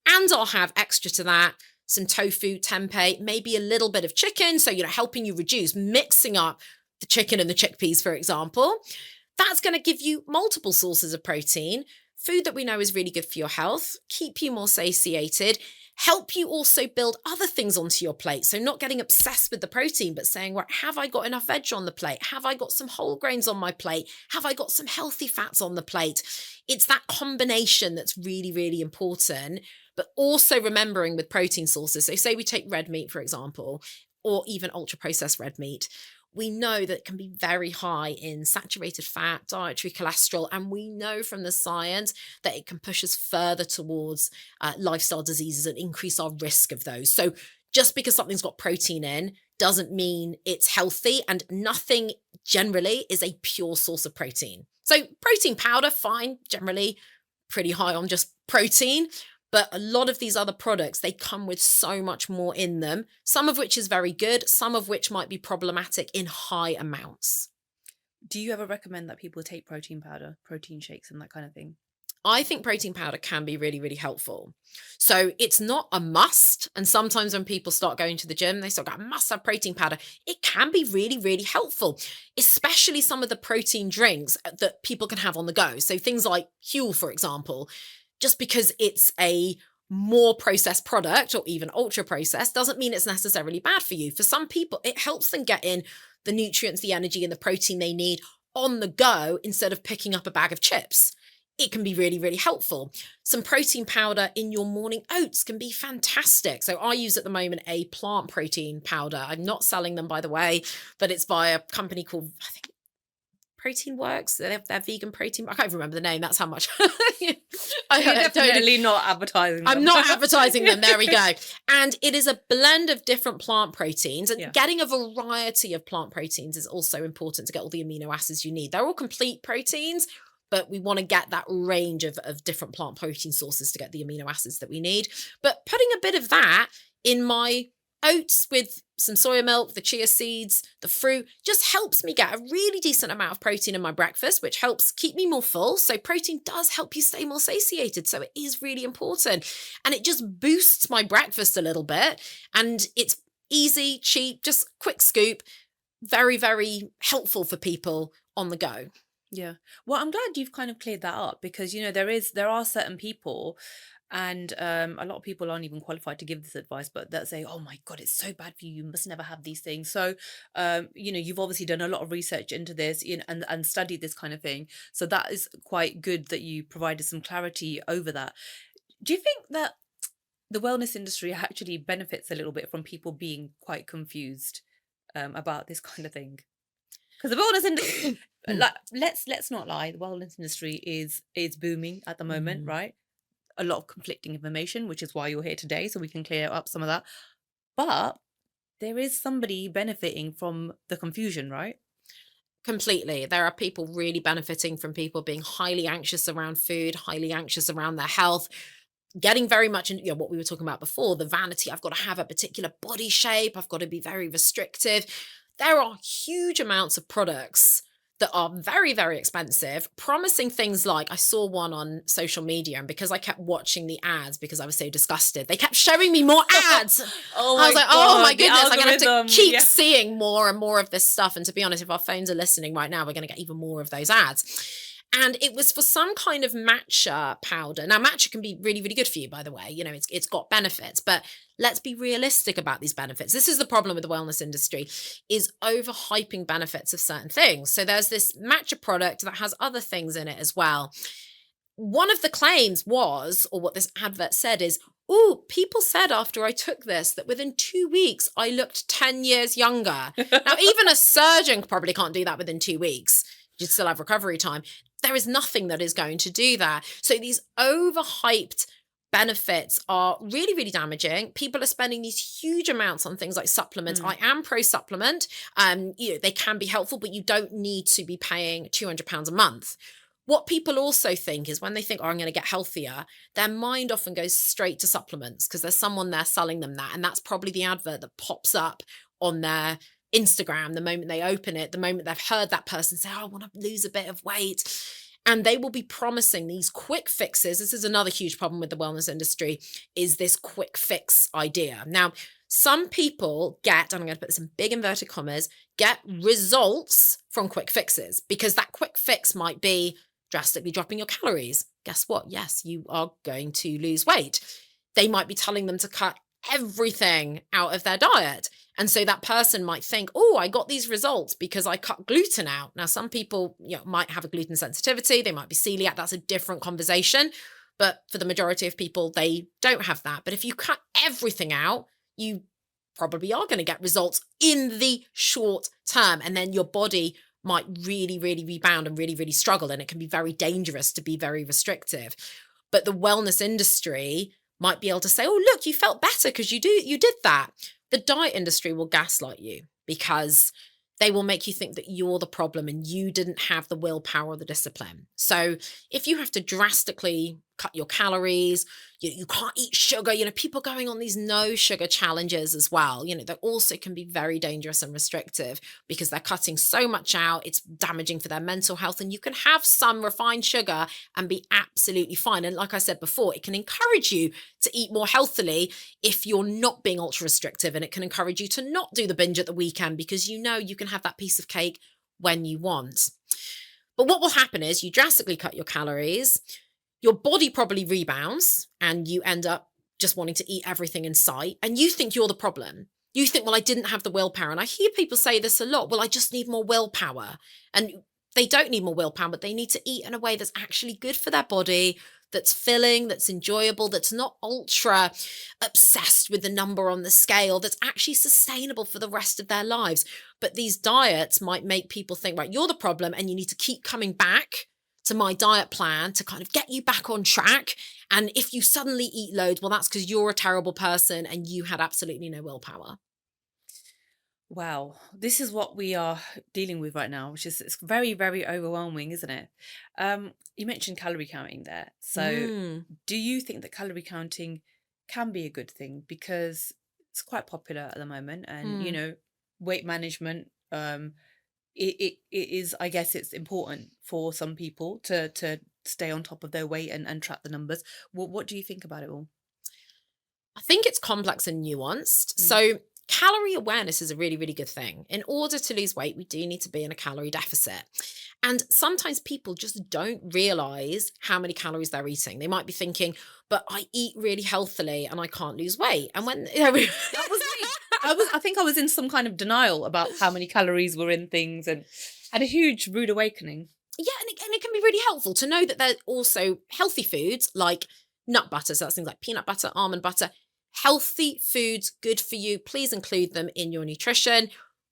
And I'll have extra to that some tofu, tempeh, maybe a little bit of chicken. So, helping you reduce, mixing up the chicken and the chickpeas, for example. That's going to give you multiple sources of protein, food that we know is really good for your health, keep you more satiated, help you also build other things onto your plate. So not getting obsessed with the protein, but saying, right, have I got enough veg on the plate? Have I got some whole grains on my plate? Have I got some healthy fats on the plate? It's that combination that's really, really important. But also remembering with protein sources, so say we take red meat, for example, or even ultra processed red meat, we know that it can be very high in saturated fat, dietary cholesterol, and we know from the science that it can push us further towards lifestyle diseases and increase our risk of those. So just because something's got protein in doesn't mean it's healthy, and nothing generally is a pure source of protein. So protein powder, fine, generally pretty high on just protein. But a lot of these other products, they come with so much more in them, some of which is very good, some of which might be problematic in high amounts. Do you ever recommend that people take protein powder, protein shakes, and that kind of thing? I think protein powder can be really, really helpful. So it's not a must. And sometimes when people start going to the gym, they start going, I must have protein powder. It can be really, really helpful, especially some of the protein drinks that people can have on the go. So things like Huel, for example, just because it's a more processed product or even ultra processed doesn't mean it's necessarily bad for you. For some people, it helps them get in the nutrients, the energy, and the protein they need on the go instead of picking up a bag of chips. It can be really, really helpful. Some protein powder in your morning oats can be fantastic. So I use at the moment a plant protein powder. I'm not selling them, by the way, but it's by a company called, I think, Protein Works. They're vegan protein. I can't even remember the name. That's how much. You're definitely not advertising them. I'm not advertising them. There we go. And it is a blend of different plant proteins. And getting a variety of plant proteins is also important to get all the amino acids you need. They're all complete proteins, but we want to get that range of different plant protein sources to get the amino acids that we need. But putting a bit of that in my oats with some soya milk, the chia seeds, the fruit, just helps me get a really decent amount of protein in my breakfast, which helps keep me more full. So protein does help you stay more satiated. So it is really important. And it just boosts my breakfast a little bit. And it's easy, cheap, just quick scoop. Very, very helpful for people on the go. Yeah. Well, I'm glad you've kind of cleared that up because, there are certain people, and a lot of people aren't even qualified to give this advice, but that say, oh my God, it's so bad for you. You must never have these things. So, you've obviously done a lot of research into this, and studied this kind of thing. So that is quite good that you provided some clarity over that. Do you think that the wellness industry actually benefits a little bit from people being quite confused about this kind of thing? Because the wellness industry, like, let's not lie, the wellness industry is booming at the moment, right? A lot of conflicting information, which is why you're here today, so we can clear up some of that. But there is somebody benefiting from the confusion, right? Completely. There are people really benefiting from people being highly anxious around food, highly anxious around their health, getting very much in, what we were talking about before, the vanity. I've got to have a particular body shape. I've got to be very restrictive. There are huge amounts of products that are very, very expensive, promising things like, I saw one on social media, and because I kept watching the ads because I was so disgusted, they kept showing me more ads. I was like, oh my goodness, I'm going to have to keep seeing more and more of this stuff. And to be honest, if our phones are listening right now, we're going to get even more of those ads. And it was for some kind of matcha powder. Now, matcha can be really, really good for you, by the way. It's got benefits, but let's be realistic about these benefits. This is the problem with the wellness industry, is overhyping benefits of certain things. So there's this matcha product that has other things in it as well. One of the claims was, or what this advert said is, oh, people said after I took this that within 2 weeks, I looked 10 years younger. Now, even a surgeon probably can't do that within 2 weeks. You'd still have recovery time. There is nothing that is going to do that. So these overhyped benefits are really, really damaging. People are spending these huge amounts on things like supplements. I am pro supplement. They can be helpful, but you don't need to be paying £200 a month. What people also think is when they think, I'm going to get healthier, their mind often goes straight to supplements because there's someone there selling them that. And that's probably the advert that pops up on their Instagram the moment they open it, the moment they've heard that person say, I want to lose a bit of weight. And they will be promising these quick fixes. This is another huge problem with the wellness industry, is this quick fix idea. Now, some people get, and I'm going to put this in big inverted commas, get results from quick fixes, because that quick fix might be drastically dropping your calories. Guess what? Yes, you are going to lose weight. They might be telling them to cut everything out of their diet. And so that person might think, oh, I got these results because I cut gluten out. Now, some people might have a gluten sensitivity. They might be celiac. That's a different conversation. But for the majority of people, they don't have that. But if you cut everything out, you probably are going to get results in the short term. And then your body might really, really rebound and really, really struggle. And it can be very dangerous to be very restrictive. But the wellness industry might be able to say, oh, look, you felt better because you did that. The diet industry will gaslight you because they will make you think that you're the problem and you didn't have the willpower or the discipline. So if you have to drastically cut your calories, you can't eat sugar, people going on these no sugar challenges as well, they also can be very dangerous and restrictive because they're cutting so much out. It's damaging for their mental health, and you can have some refined sugar and be absolutely fine. And like I said before, it can encourage you to eat more healthily if you're not being ultra restrictive, and it can encourage you to not do the binge at the weekend because you can have that piece of cake when you want. But what will happen is you drastically cut your calories, your body probably rebounds, and you end up just wanting to eat everything in sight, and you think you're the problem. You think, well, I didn't have the willpower. And I hear people say this a lot. Well, I just need more willpower. And they don't need more willpower, but they need to eat in a way that's actually good for their body, that's filling, that's enjoyable, that's not ultra obsessed with the number on the scale, that's actually sustainable for the rest of their lives. But these diets might make people think, right, you're the problem, and you need to keep coming back to my diet plan to kind of get you back on track. And if you suddenly eat loads, well, that's because you're a terrible person and you had absolutely no willpower. Wow, this is what we are dealing with right now, which is it's very, very overwhelming, isn't it? You mentioned calorie counting there. So do you think that calorie counting can be a good thing? Because it's quite popular at the moment, and weight management, it is, I guess it's important for some people to stay on top of their weight and track the numbers. What do you think about it all? I think it's complex and nuanced. So calorie awareness is a really, really good thing. In order to lose weight, we do need to be in a calorie deficit. And sometimes people just don't realize how many calories they're eating. They might be thinking, but I eat really healthily and I can't lose weight. And when That was me. I think I was in some kind of denial about how many calories were in things, and had a huge rude awakening. Yeah, and it can be really helpful to know that there are also healthy foods like nut butter. So that's things like peanut butter, almond butter. Healthy foods, good for you. Please include them in your nutrition.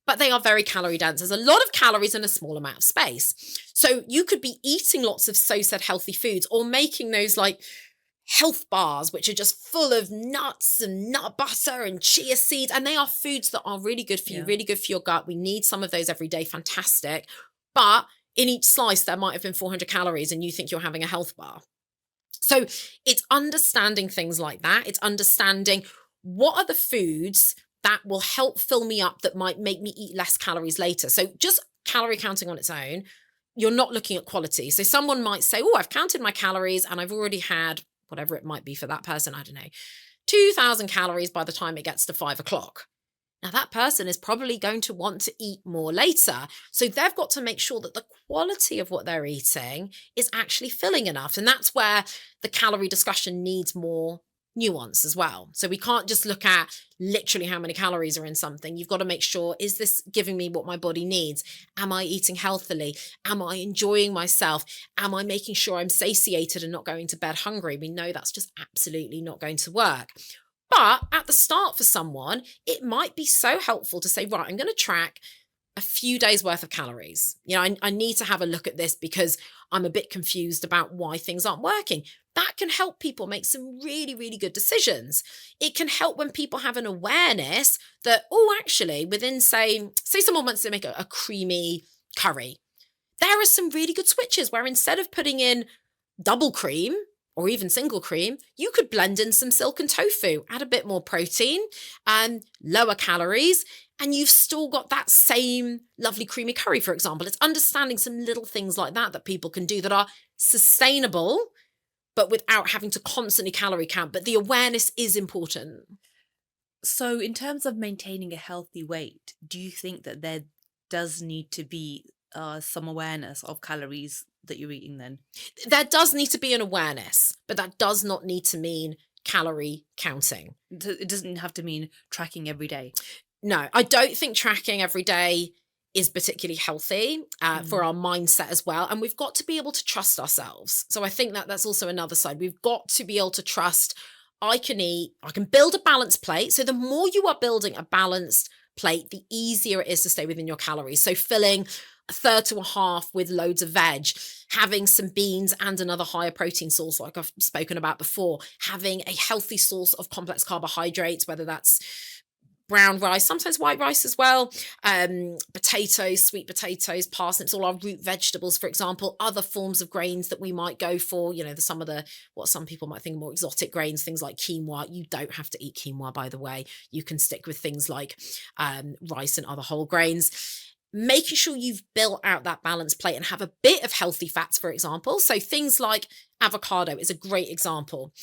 But they are very calorie dense. There's a lot of calories in a small amount of space. So you could be eating lots of said healthy foods, or making those like health bars, which are just full of nuts and nut butter and chia seeds. And they are foods that are really good for you, really good for your gut. We need some of those every day. Fantastic. But in each slice, there might have been 400 calories and you think you're having a health bar. So it's understanding things like that. It's understanding what are the foods that will help fill me up that might make me eat less calories later. So just calorie counting on its own, you're not looking at quality. So someone might say, oh, I've counted my calories and I've already had whatever it might be for that person, I don't know, 2,000 calories by the time it gets to 5 o'clock. Now, that person is probably going to want to eat more later. So they've got to make sure that the quality of what they're eating is actually filling enough. And that's where the calorie discussion needs more nuance as well. So we can't just look at literally how many calories are in something. You've got to make sure, is this giving me what my body needs? Am I eating healthily? Am I enjoying myself? Am I making sure I'm satiated and not going to bed hungry? We know that's just absolutely not going to work. But at the start for someone, it might be so helpful to say, right, I'm going to track a few days worth of calories. I need to have a look at this because I'm a bit confused about why things aren't working. That can help people make some really, really good decisions. It can help when people have an awareness that, oh, actually, within, say someone wants to make a creamy curry. There are some really good switches where instead of putting in double cream or even single cream, you could blend in some silken tofu, add a bit more protein and lower calories, and you've still got that same lovely creamy curry, for example. It's understanding some little things like that people can do that are sustainable, but without having to constantly calorie count. But the awareness is important. So in terms of maintaining a healthy weight, do you think that there does need to be some awareness of calories that you're eating then? There does need to be an awareness, but that does not need to mean calorie counting. It doesn't have to mean tracking every day. No, I don't think tracking every day is particularly healthy for our mindset as well. And we've got to be able to trust ourselves. So I think that that's also another side. We've got to be able to trust, I can eat, I can build a balanced plate. So the more you are building a balanced plate, the easier it is to stay within your calories. So filling a third to a half with loads of veg, having some beans and another higher protein source, like I've spoken about before, having a healthy source of complex carbohydrates, whether that's brown rice, sometimes white rice as well, potatoes, sweet potatoes, parsnips, all our root vegetables, for example, other forms of grains that we might go for, some of the, what some people might think more exotic grains, things like quinoa. You don't have to eat quinoa, by the way. You can stick with things like rice and other whole grains. Making sure you've built out that balanced plate and have a bit of healthy fats, for example. So things like avocado is a great example.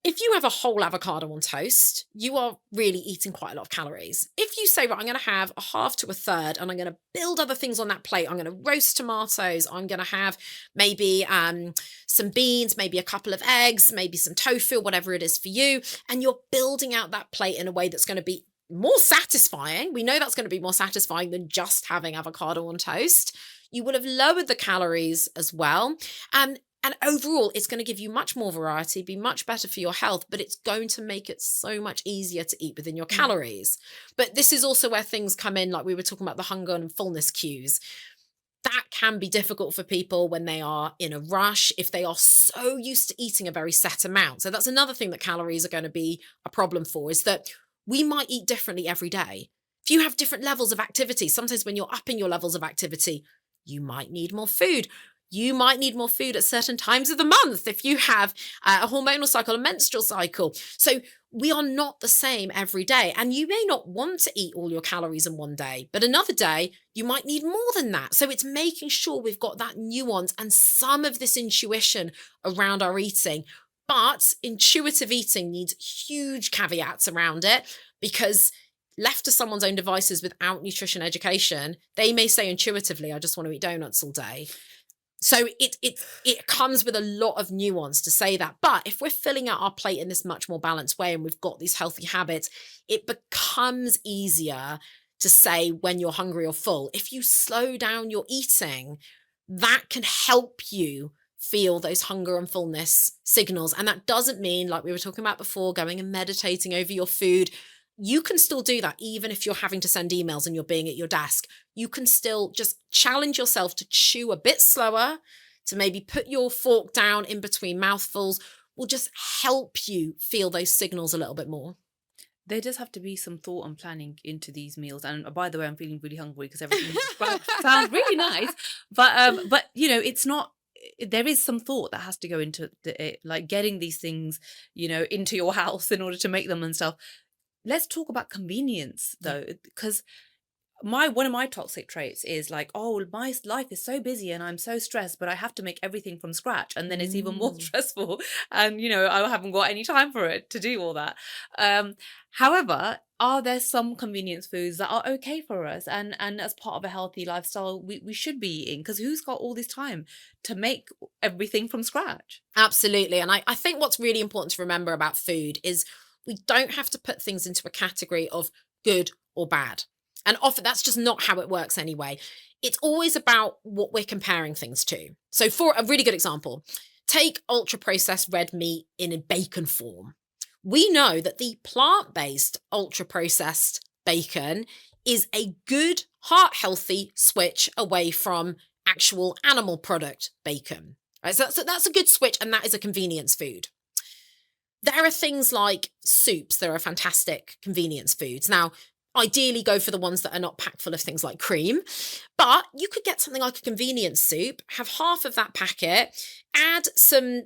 If you have a whole avocado on toast, you are really eating quite a lot of calories. If you say, right, I'm going to have a half to a third and I'm going to build other things on that plate, I'm going to roast tomatoes, I'm going to have maybe some beans, maybe a couple of eggs, maybe some tofu, whatever it is for you, and you're building out that plate in a way that's going to be more satisfying. We know that's going to be more satisfying than just having avocado on toast. You will have lowered the calories as well. And overall, it's going to give you much more variety, be much better for your health, but it's going to make it so much easier to eat within your calories. But this is also where things come in, like we were talking about the hunger and fullness cues. That can be difficult for people when they are in a rush, if they are so used to eating a very set amount. So that's another thing that calories are going to be a problem for, is that we might eat differently every day. If you have different levels of activity, sometimes when you're upping your levels of activity, you might need more food. You might need more food at certain times of the month if you have a hormonal cycle, a menstrual cycle. So we are not the same every day. And you may not want to eat all your calories in one day, but another day you might need more than that. So it's making sure we've got that nuance and some of this intuition around our eating. But intuitive eating needs huge caveats around it, because left to someone's own devices without nutrition education, they may say intuitively, I just want to eat donuts all day. So it comes with a lot of nuance to say that. But if we're filling out our plate in this much more balanced way and we've got these healthy habits, it becomes easier to say when you're hungry or full. If you slow down your eating, that can help you feel those hunger and fullness signals. And that doesn't mean, like we were talking about before, going and meditating over your food. You can still do that even if you're having to send emails and you're being at your desk. You can still just challenge yourself to chew a bit slower, to maybe put your fork down in between mouthfuls, will just help you feel those signals a little bit more. There does have to be some thought and planning into these meals. And by the way, I'm feeling really hungry because everything sounds really nice. But it's not. There is some thought that has to go into it, like getting these things, into your house in order to make them and stuff. Let's talk about convenience though, because one of my toxic traits is like, oh, my life is so busy and I'm so stressed, but I have to make everything from scratch, and then it's even more stressful, and I haven't got any time for it to do all that. However, are there some convenience foods that are okay for us, and as part of a healthy lifestyle we should be eating? Because who's got all this time to make everything from scratch? Absolutely. And I think what's really important to remember about food is we don't have to put things into a category of good or bad. And often that's just not how it works anyway. It's always about what we're comparing things to. So for a really good example, take ultra-processed red meat in a bacon form. We know that the plant-based ultra-processed bacon is a good, heart-healthy switch away from actual animal product bacon. Right? So that's a good switch, and that is a convenience food. There are things like soups that are fantastic convenience foods. Now, ideally go for the ones that are not packed full of things like cream, but you could get something like a convenience soup, have half of that packet, add some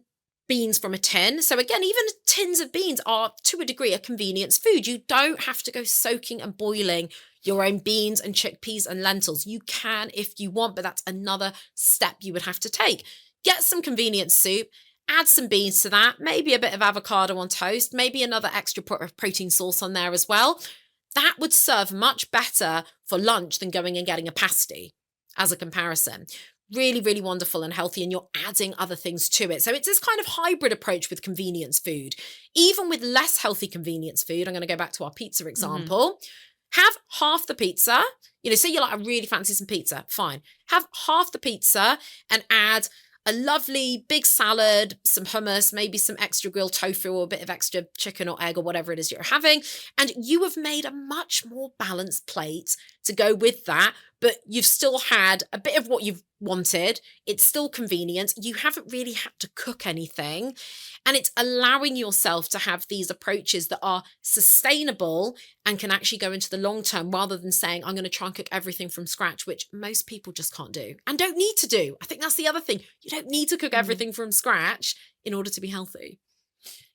beans from a tin. So again, even tins of beans are to a degree a convenience food. You don't have to go soaking and boiling your own beans and chickpeas and lentils. You can if you want, but that's another step you would have to take. Get some convenience soup, add some beans to that, maybe a bit of avocado on toast, maybe another extra protein source on there as well. That would serve much better for lunch than going and getting a pasty as a comparison. Really, really wonderful and healthy, and you're adding other things to it. So it's this kind of hybrid approach with convenience food. Even with less healthy convenience food, I'm going to go back to our pizza example. Have half the pizza. Say you like, I really fancy some pizza. Fine. Have half the pizza and add a lovely big salad, some hummus, maybe some extra grilled tofu or a bit of extra chicken or egg or whatever it is you're having. And you have made a much more balanced plate to go with that, but you've still had a bit of what you've wanted. It's still convenient. You haven't really had to cook anything. And it's allowing yourself to have these approaches that are sustainable and can actually go into the long term rather than saying, I'm going to try and cook everything from scratch, which most people just can't do and don't need to do. I think that's the other thing. You don't need to cook everything from scratch in order to be healthy.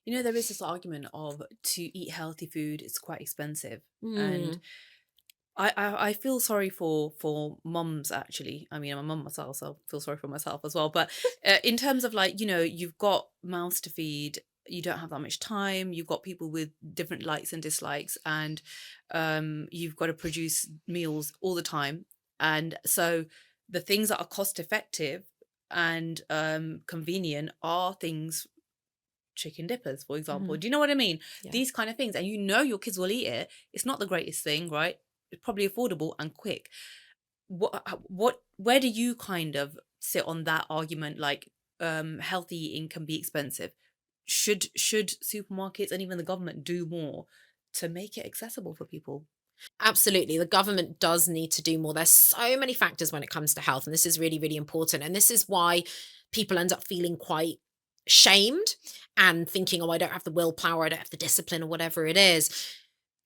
There is this argument of to eat healthy food, it's quite expensive. And I feel sorry for mums, actually. I mean, I'm a mum myself, so I feel sorry for myself as well. But in terms of you've got mouths to feed, you don't have that much time, you've got people with different likes and dislikes, and you've got to produce meals all the time. And so the things that are cost effective and convenient are things, chicken dippers, for example. Do you know what I mean? Yeah. These kind of things. And your kids will eat it. It's not the greatest thing, right? It's probably affordable and quick. Where do you kind of sit on that argument? Like, healthy eating can be expensive. Should supermarkets and even the government do more to make it accessible for people? Absolutely. The government does need to do more. There's so many factors when it comes to health, and this is really, really important. And this is why people end up feeling quite shamed and thinking, oh, I don't have the willpower, I don't have the discipline, or whatever it is.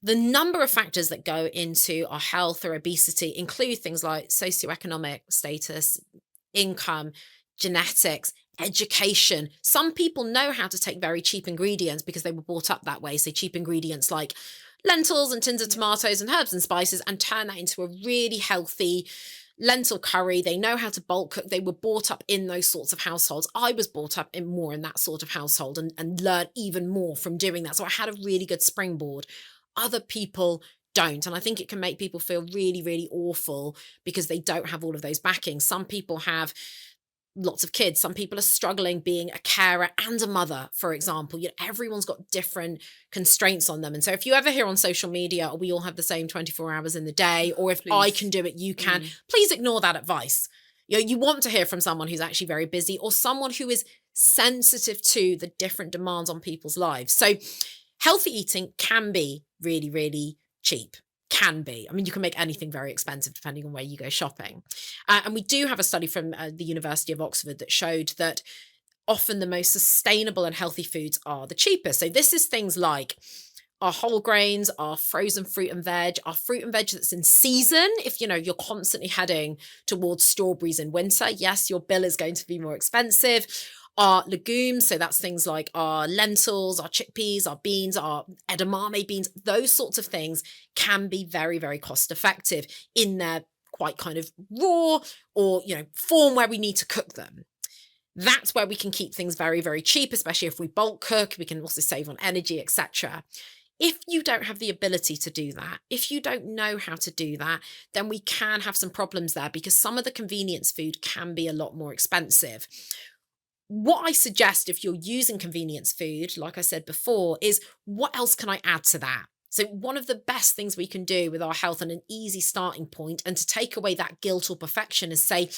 The number of factors that go into our health or obesity include things like socioeconomic status, income, genetics, education. Some people know how to take very cheap ingredients because they were brought up that way. So cheap ingredients like lentils and tins of tomatoes and herbs and spices, and turn that into a really healthy lentil curry. They know how to bulk cook. They were brought up in those sorts of households. I was brought up in that sort of household and learned even more from doing that. So I had a really good springboard. Other people don't. And I think it can make people feel really, really awful because they don't have all of those backings. Some people have lots of kids. Some people are struggling being a carer and a mother, for example. Everyone's got different constraints on them. And so if you ever hear on social media, oh, we all have the same 24 hours in the day, or if I can do it, you can, please ignore that advice. You want to hear from someone who's actually very busy or someone who is sensitive to the different demands on people's lives. So healthy eating can be really, really cheap. Can be. I mean, you can make anything very expensive depending on where you go shopping. And we do have a study from the University of Oxford that showed that often the most sustainable and healthy foods are the cheapest. So this is things like our whole grains, our frozen fruit and veg, our fruit and veg that's in season. If you're constantly heading towards strawberries in winter, yes, your bill is going to be more expensive. Our legumes, so that's things like our lentils, our chickpeas, our beans, our edamame beans, those sorts of things can be very, very cost effective in their quite kind of raw or, form where we need to cook them. That's where we can keep things very, very cheap, especially if we bulk cook. We can also save on energy, etc. If you don't have the ability to do that, if you don't know how to do that, then we can have some problems there because some of the convenience food can be a lot more expensive. What I suggest if you're using convenience food, like I said before, is what else can I add to that? So one of the best things we can do with our health and an easy starting point and to take away that guilt or perfection is say,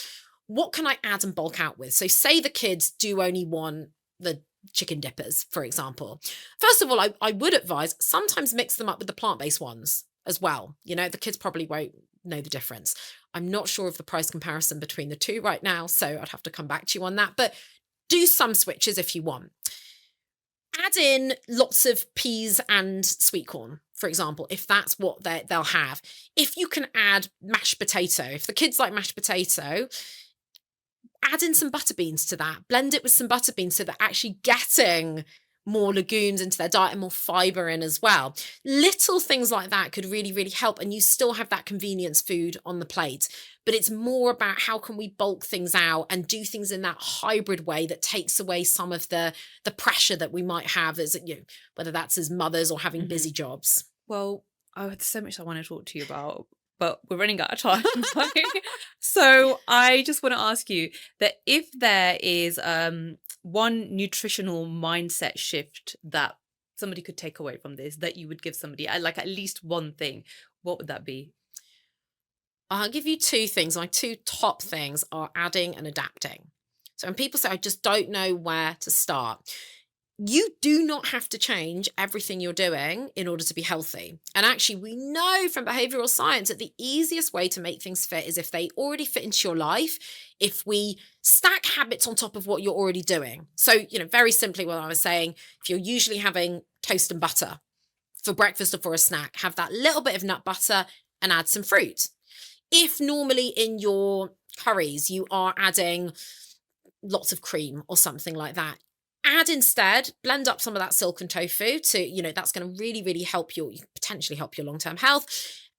what can I add and bulk out with? So say the kids do only want the chicken dippers, for example. First of all, I would advise sometimes mix them up with the plant-based ones as well. The kids probably won't know the difference. I'm not sure of the price comparison between the two right now, so I'd have to come back to you on that. But do some switches if you want. Add in lots of peas and sweet corn, for example, if that's what they'll have. If you can add mashed potato, if the kids like mashed potato, add in some butter beans to that. Blend it with some butter beans so they're actually getting more legumes into their diet and more fiber in as well. Little things like that could really, really help. And you still have that convenience food on the plate. But it's more about how can we bulk things out and do things in that hybrid way that takes away some of the pressure that we might have as, whether that's as mothers or having busy jobs. Well, there's so much I want to talk to you about, but we're running out of time. So I just want to ask you that if there is one nutritional mindset shift that somebody could take away from this, that you would give somebody, like at least one thing, What would that be? I'll give you two things. My two top things are adding and adapting. So when people say, I just don't know where to start, you do not have to change everything you're doing in order to be healthy. And actually, we know from behavioral science that the easiest way to make things fit is if they already fit into your life, if we stack habits on top of what you're already doing. So, very simply, what I was saying, if you're usually having toast and butter for breakfast or for a snack, have that little bit of nut butter and add some fruit. If normally in your curries you are adding lots of cream or something like that, add instead, blend up some of that silken tofu to, that's going to really, really potentially help your long-term health.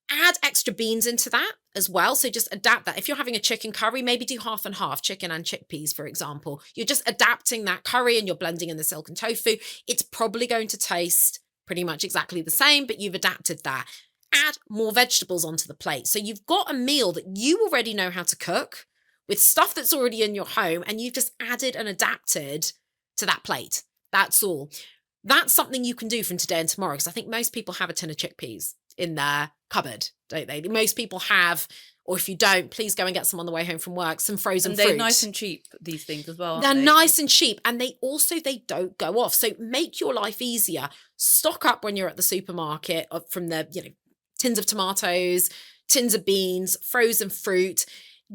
Add extra beans into that as well. So just adapt that. If you're having a chicken curry, maybe do half and half, chicken and chickpeas, for example. You're just adapting that curry and you're blending in the silken tofu. It's probably going to taste pretty much exactly the same, but you've adapted that. Add more vegetables onto the plate. So you've got a meal that you already know how to cook with stuff that's already in your home, and you've just added and adapted to that plate. That's all. That's something you can do from today and tomorrow, because I think most people have a tin of chickpeas in their cupboard, don't they? Most people have, or if you don't, please go and get some on the way home from work, some frozen And they're fruit. nice and cheap, these things as well, aren't They're they? nice and cheap, and they don't go off. So make your life easier. Stock up when you're at the supermarket from the, tins of tomatoes, tins of beans, frozen fruit.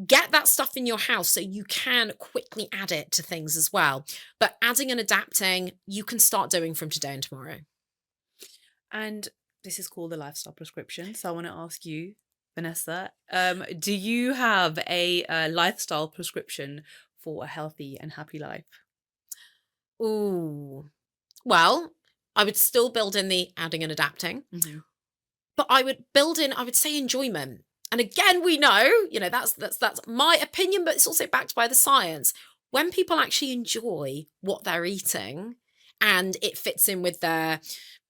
Get that stuff in your house so you can quickly add it to things as well. But adding and adapting, you can start doing from today and tomorrow. And this is called the lifestyle prescription. So I want to ask you, Vanessa, do you have a lifestyle prescription for a healthy and happy life? Ooh. Well, I would still build in the adding and adapting. Mm-hmm. But I would build in, I would say, enjoyment. And again, we know, that's my opinion, but it's also backed by the science. When people actually enjoy what they're eating and it fits in with their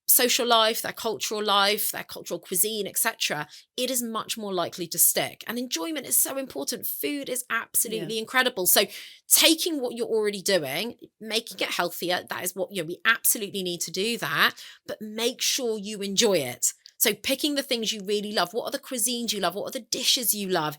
social life, their cultural cuisine, etc., it is much more likely to stick. And enjoyment is so important. Food is absolutely incredible. So taking what you're already doing, making it healthier, that is what, we absolutely need to do that, but make sure you enjoy it. So picking the things you really love. What are the cuisines you love? What are the dishes you love?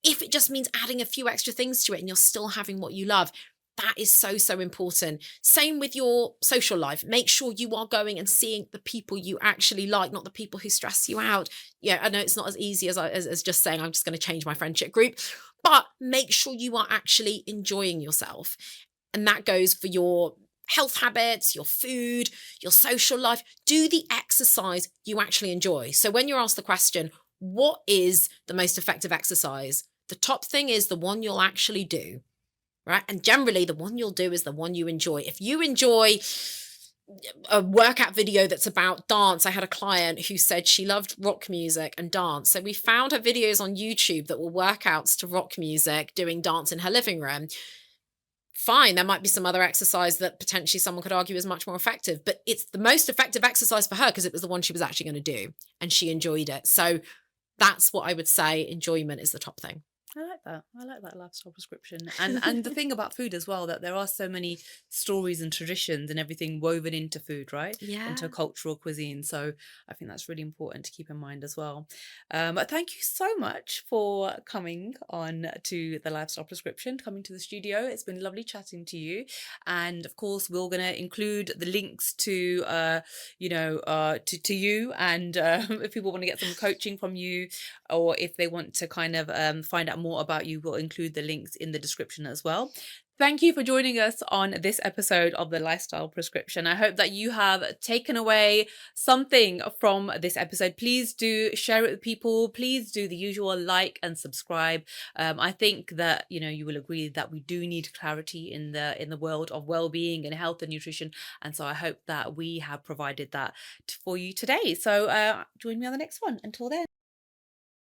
If it just means adding a few extra things to it and you're still having what you love, that is so, so important. Same with your social life. Make sure you are going and seeing the people you actually like, not the people who stress you out. Yeah, I know it's not as easy as just saying, I'm just going to change my friendship group, but make sure you are actually enjoying yourself. And that goes for your health habits, your food, your social life. Do the exercise you actually enjoy. So when you're asked the question, what is the most effective exercise? The top thing is the one you'll actually do, right? And generally the one you'll do is the one you enjoy. If you enjoy a workout video that's about dance, I had a client who said she loved rock music and dance. So we found her videos on YouTube that were workouts to rock music, doing dance in her living room. Fine, there might be some other exercise that potentially someone could argue is much more effective, but it's the most effective exercise for her because it was the one she was actually going to do and she enjoyed it. So that's what I would say. Enjoyment is the top thing. I like that lifestyle prescription. And the thing about food as well, that there are so many stories and traditions and everything woven into food, right? Yeah. Into cultural cuisine. So I think that's really important to keep in mind as well. But thank you so much for coming on to the lifestyle prescription, coming to the studio. It's been lovely chatting to you. And of course, we're going to include the links to, to you. And if people want to get some coaching from you, or if they want to kind of find out more about you, we'll include the links in the description as well. Thank you for joining us on this episode of the Lifestyle Prescription. I hope that you have taken away something from this episode. Please do share it with people. Please do the usual like and subscribe. I think that you will agree that we do need clarity in the world of well-being and health and nutrition. And so I hope that we have provided that for you today. So join me on the next one. Until then.